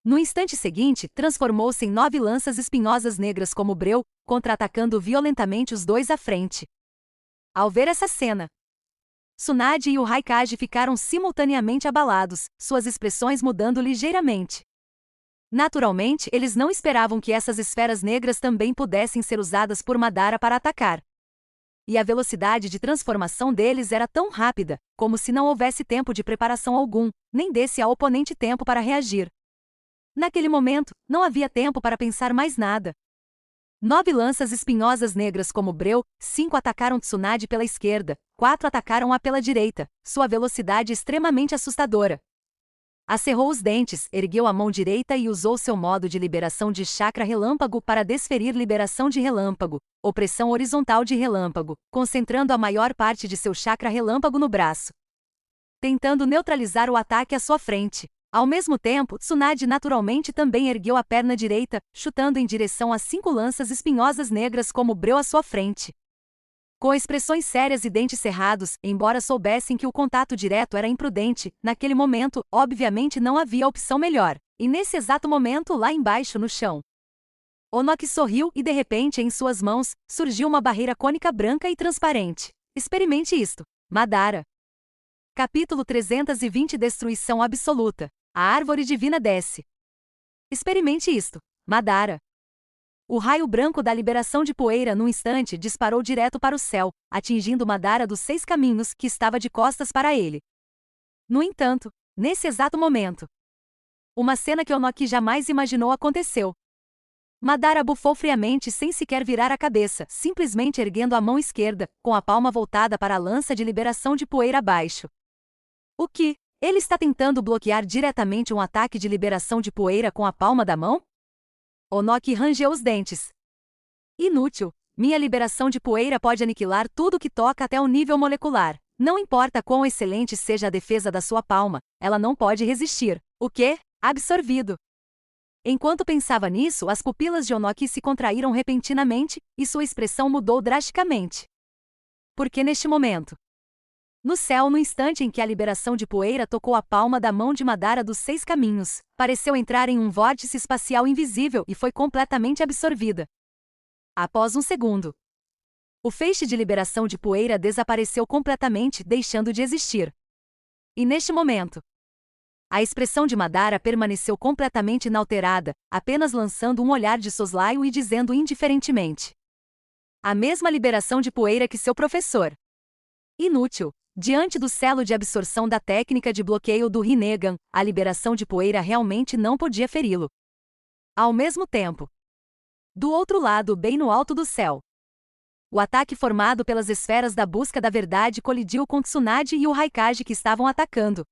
No instante seguinte, transformou-se em 9 lanças espinhosas negras como breu, contra-atacando violentamente os dois à frente. Ao ver essa cena, Tsunade e o Raikage ficaram simultaneamente abalados, suas expressões mudando ligeiramente. Naturalmente, eles não esperavam que essas esferas negras também pudessem ser usadas por Madara para atacar. E a velocidade de transformação deles era tão rápida, como se não houvesse tempo de preparação algum, nem desse ao oponente tempo para reagir. Naquele momento, não havia tempo para pensar mais nada. 9 lanças espinhosas negras como breu, 5 atacaram Tsunade pela esquerda, 4 atacaram-a pela direita, sua velocidade extremamente assustadora. Acerrou os dentes, ergueu a mão direita e usou seu modo de liberação de chakra relâmpago para desferir liberação de relâmpago, opressão horizontal de relâmpago, concentrando a maior parte de seu chakra relâmpago no braço, tentando neutralizar o ataque à sua frente. Ao mesmo tempo, Tsunade naturalmente também ergueu a perna direita, chutando em direção a 5 lanças espinhosas negras como breu à sua frente. Com expressões sérias e dentes cerrados, embora soubessem que o contato direto era imprudente, naquele momento, obviamente não havia opção melhor. E nesse exato momento, lá embaixo no chão, Onoki sorriu e de repente em suas mãos, surgiu uma barreira cônica branca e transparente. Experimente isto, Madara. Capítulo 320 Destruição Absoluta. A árvore divina desce. Experimente isto, Madara. O raio branco da liberação de poeira num instante disparou direto para o céu, atingindo Madara dos 6 caminhos, que estava de costas para ele. No entanto, nesse exato momento, uma cena que Onoki jamais imaginou aconteceu. Madara bufou friamente sem sequer virar a cabeça, simplesmente erguendo a mão esquerda, com a palma voltada para a lança de liberação de poeira abaixo. O que? Ele está tentando bloquear diretamente um ataque de liberação de poeira com a palma da mão? Onoki rangeu os dentes. Inútil. Minha liberação de poeira pode aniquilar tudo que toca até o nível molecular. Não importa quão excelente seja a defesa da sua palma, ela não pode resistir. O quê? Absorvido. Enquanto pensava nisso, as pupilas de Onoki se contraíram repentinamente, e sua expressão mudou drasticamente. Porque neste momento, no céu, no instante em que a liberação de poeira tocou a palma da mão de Madara dos 6 caminhos, pareceu entrar em um vórtice espacial invisível e foi completamente absorvida. Após um segundo, o feixe de liberação de poeira desapareceu completamente, deixando de existir. E neste momento, a expressão de Madara permaneceu completamente inalterada, apenas lançando um olhar de soslaio e dizendo indiferentemente: a mesma liberação de poeira que seu professor. Inútil. Diante do selo de absorção da técnica de bloqueio do Rinnegan, a liberação de poeira realmente não podia feri-lo. Ao mesmo tempo, do outro lado, bem no alto do céu, o ataque formado pelas esferas da busca da verdade colidiu com Tsunade e o Raikage que estavam atacando.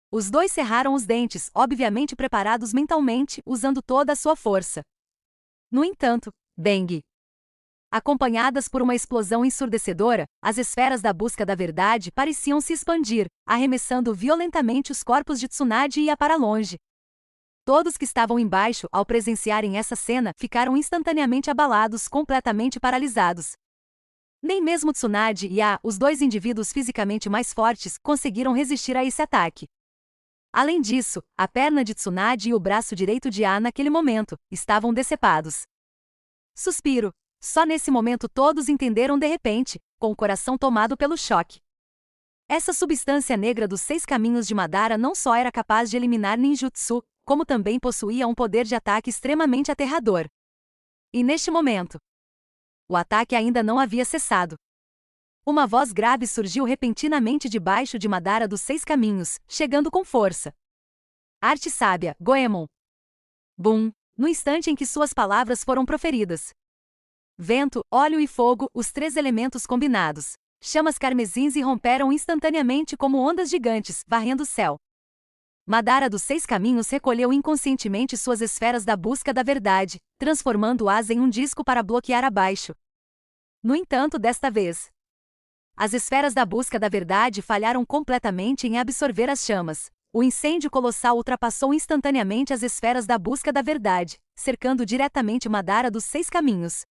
Os dois cerraram os dentes, obviamente preparados mentalmente, usando toda a sua força. No entanto, bang! Acompanhadas por uma explosão ensurdecedora, as esferas da busca da verdade pareciam se expandir, arremessando violentamente os corpos de Tsunade e ia para longe. Todos que estavam embaixo, ao presenciarem essa cena, ficaram instantaneamente abalados, completamente paralisados. Nem mesmo Tsunade e os dois indivíduos fisicamente mais fortes, conseguiram resistir a esse ataque. Além disso, a perna de Tsunade e o braço direito de A naquele momento estavam decepados. Suspiro. Só nesse momento todos entenderam de repente, com o coração tomado pelo choque. Essa substância negra dos 6 caminhos de Madara não só era capaz de eliminar ninjutsu, como também possuía um poder de ataque extremamente aterrador. E neste momento, o ataque ainda não havia cessado. Uma voz grave surgiu repentinamente debaixo de Madara dos 6 caminhos, chegando com força. Arte sábia, Goemon. Bum! No instante em que suas palavras foram proferidas. Vento, óleo e fogo, os 3 elementos combinados. Chamas carmesins irromperam instantaneamente como ondas gigantes, varrendo o céu. Madara dos 6 caminhos recolheu inconscientemente suas esferas da busca da verdade, transformando-as em um disco para bloquear abaixo. No entanto, desta vez, as esferas da busca da verdade falharam completamente em absorver as chamas. O incêndio colossal ultrapassou instantaneamente as esferas da busca da verdade, cercando diretamente Madara dos 6 caminhos.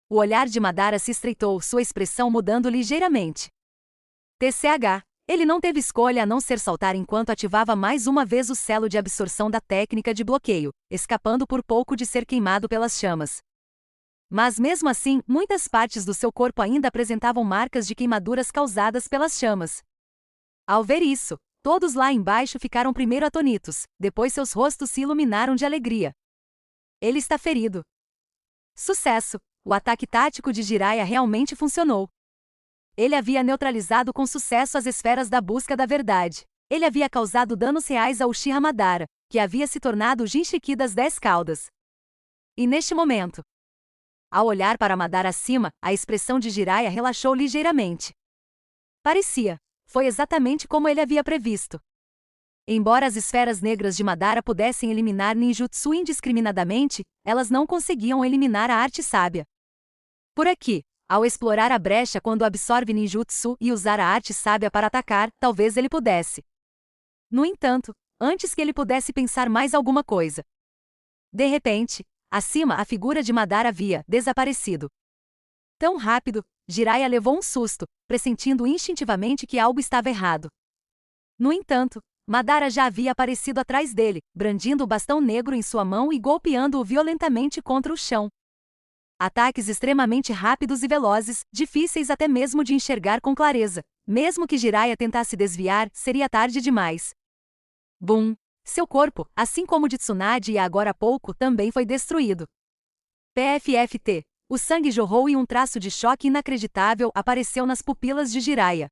O olhar de Madara se estreitou, sua expressão mudando ligeiramente. TCH. Ele não teve escolha a não ser saltar enquanto ativava mais uma vez o selo de absorção da técnica de bloqueio, escapando por pouco de ser queimado pelas chamas. Mas mesmo assim, muitas partes do seu corpo ainda apresentavam marcas de queimaduras causadas pelas chamas. Ao ver isso, todos lá embaixo ficaram primeiro atonitos, depois seus rostos se iluminaram de alegria. Ele está ferido. Sucesso! O ataque tático de Jiraiya realmente funcionou. Ele havia neutralizado com sucesso as esferas da busca da verdade. Ele havia causado danos reais ao Uchiha Madara, que havia se tornado o Jinchiki das 10 caudas. E neste momento, ao olhar para Madara acima, a expressão de Jiraiya relaxou ligeiramente. Parecia. Foi exatamente como ele havia previsto. Embora as esferas negras de Madara pudessem eliminar ninjutsu indiscriminadamente, elas não conseguiam eliminar a arte sábia. Por aqui, ao explorar a brecha quando absorve ninjutsu e usar a arte sábia para atacar, talvez ele pudesse. No entanto, antes que ele pudesse pensar mais alguma coisa, de repente, acima a figura de Madara havia desaparecido. Tão rápido, Jiraiya levou um susto, pressentindo instintivamente que algo estava errado. No entanto, Madara já havia aparecido atrás dele, brandindo o bastão negro em sua mão e golpeando-o violentamente contra o chão. Ataques extremamente rápidos e velozes, difíceis até mesmo de enxergar com clareza. Mesmo que Jiraiya tentasse desviar, seria tarde demais. Bum! Seu corpo, assim como o de Tsunade e agora há pouco, também foi destruído. PFFT. O sangue jorrou e um traço de choque inacreditável apareceu nas pupilas de Jiraiya.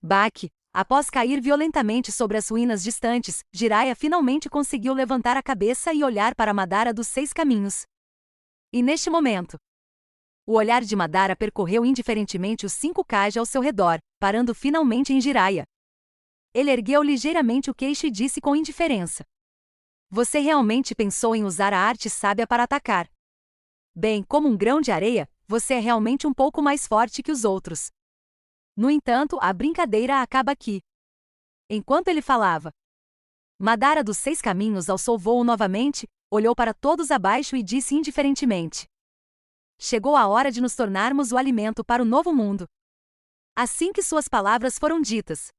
Baque. Após cair violentamente sobre as ruínas distantes, Jiraiya finalmente conseguiu levantar a cabeça e olhar para Madara dos 6 caminhos. E neste momento, o olhar de Madara percorreu indiferentemente os 5 Kaji ao seu redor, parando finalmente em Jiraiya. Ele ergueu ligeiramente o queixo e disse com indiferença: Você realmente pensou em usar a arte sábia para atacar? Bem, como um grão de areia, você é realmente um pouco mais forte que os outros. No entanto, a brincadeira acaba aqui. Enquanto ele falava, Madara dos 6 caminhos alçou voo novamente, olhou para todos abaixo e disse indiferentemente: Chegou a hora de nos tornarmos o alimento para o novo mundo. Assim que suas palavras foram ditas,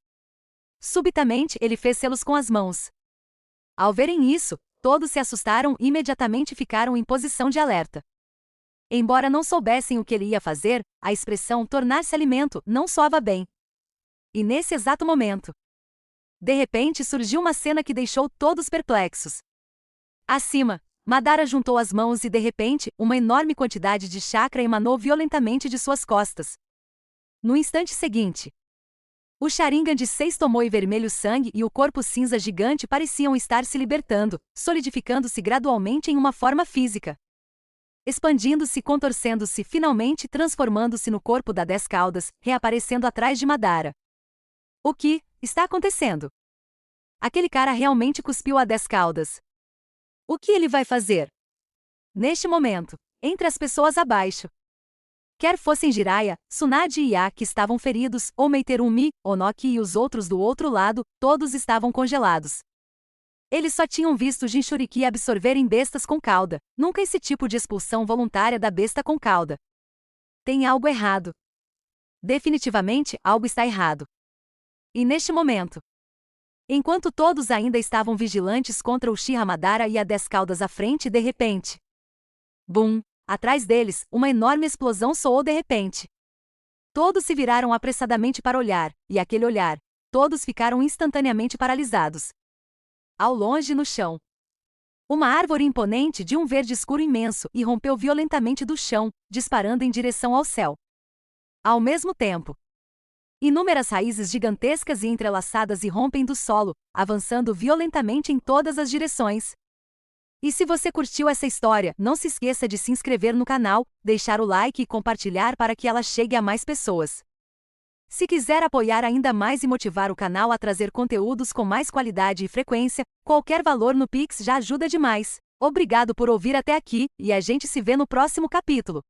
subitamente ele fez selos com as mãos. Ao verem isso, todos se assustaram e imediatamente ficaram em posição de alerta. Embora não soubessem o que ele ia fazer, a expressão tornar-se alimento não soava bem. E nesse exato momento, de repente surgiu uma cena que deixou todos perplexos. Acima, Madara juntou as mãos e de repente, uma enorme quantidade de chakra emanou violentamente de suas costas. No instante seguinte, o Sharingan de 6 Tomoe vermelho sangue e o corpo cinza gigante pareciam estar se libertando, solidificando-se gradualmente em uma forma física. Expandindo-se e contorcendo-se finalmente transformando-se no corpo da 10 caudas, reaparecendo atrás de Madara. O que está acontecendo? Aquele cara realmente cuspiu a 10 caudas. O que ele vai fazer? Neste momento, entre as pessoas abaixo, quer fossem Jiraiya, Tsunade e Ia que estavam feridos, ou Meiterumi, Onoki e os outros do outro lado, todos estavam congelados. Eles só tinham visto Jinchuriki absorverem bestas com cauda, nunca esse tipo de expulsão voluntária da besta com cauda. Tem algo errado. Definitivamente, algo está errado. E neste momento, Enquanto todos ainda estavam vigilantes contra o Uchiha Madara e a 10 caudas à frente, de repente. Bum! Atrás deles, uma enorme explosão soou de repente. Todos se viraram apressadamente para olhar, e aquele olhar, todos ficaram instantaneamente paralisados. Ao longe no chão, uma árvore imponente de um verde escuro imenso irrompeu violentamente do chão, disparando em direção ao céu. Ao mesmo tempo, inúmeras raízes gigantescas e entrelaçadas irrompem do solo, avançando violentamente em todas as direções. E se você curtiu essa história, não se esqueça de se inscrever no canal, deixar o like e compartilhar para que ela chegue a mais pessoas. Se quiser apoiar ainda mais e motivar o canal a trazer conteúdos com mais qualidade e frequência, qualquer valor no Pix já ajuda demais. Obrigado por ouvir até aqui, e a gente se vê no próximo capítulo.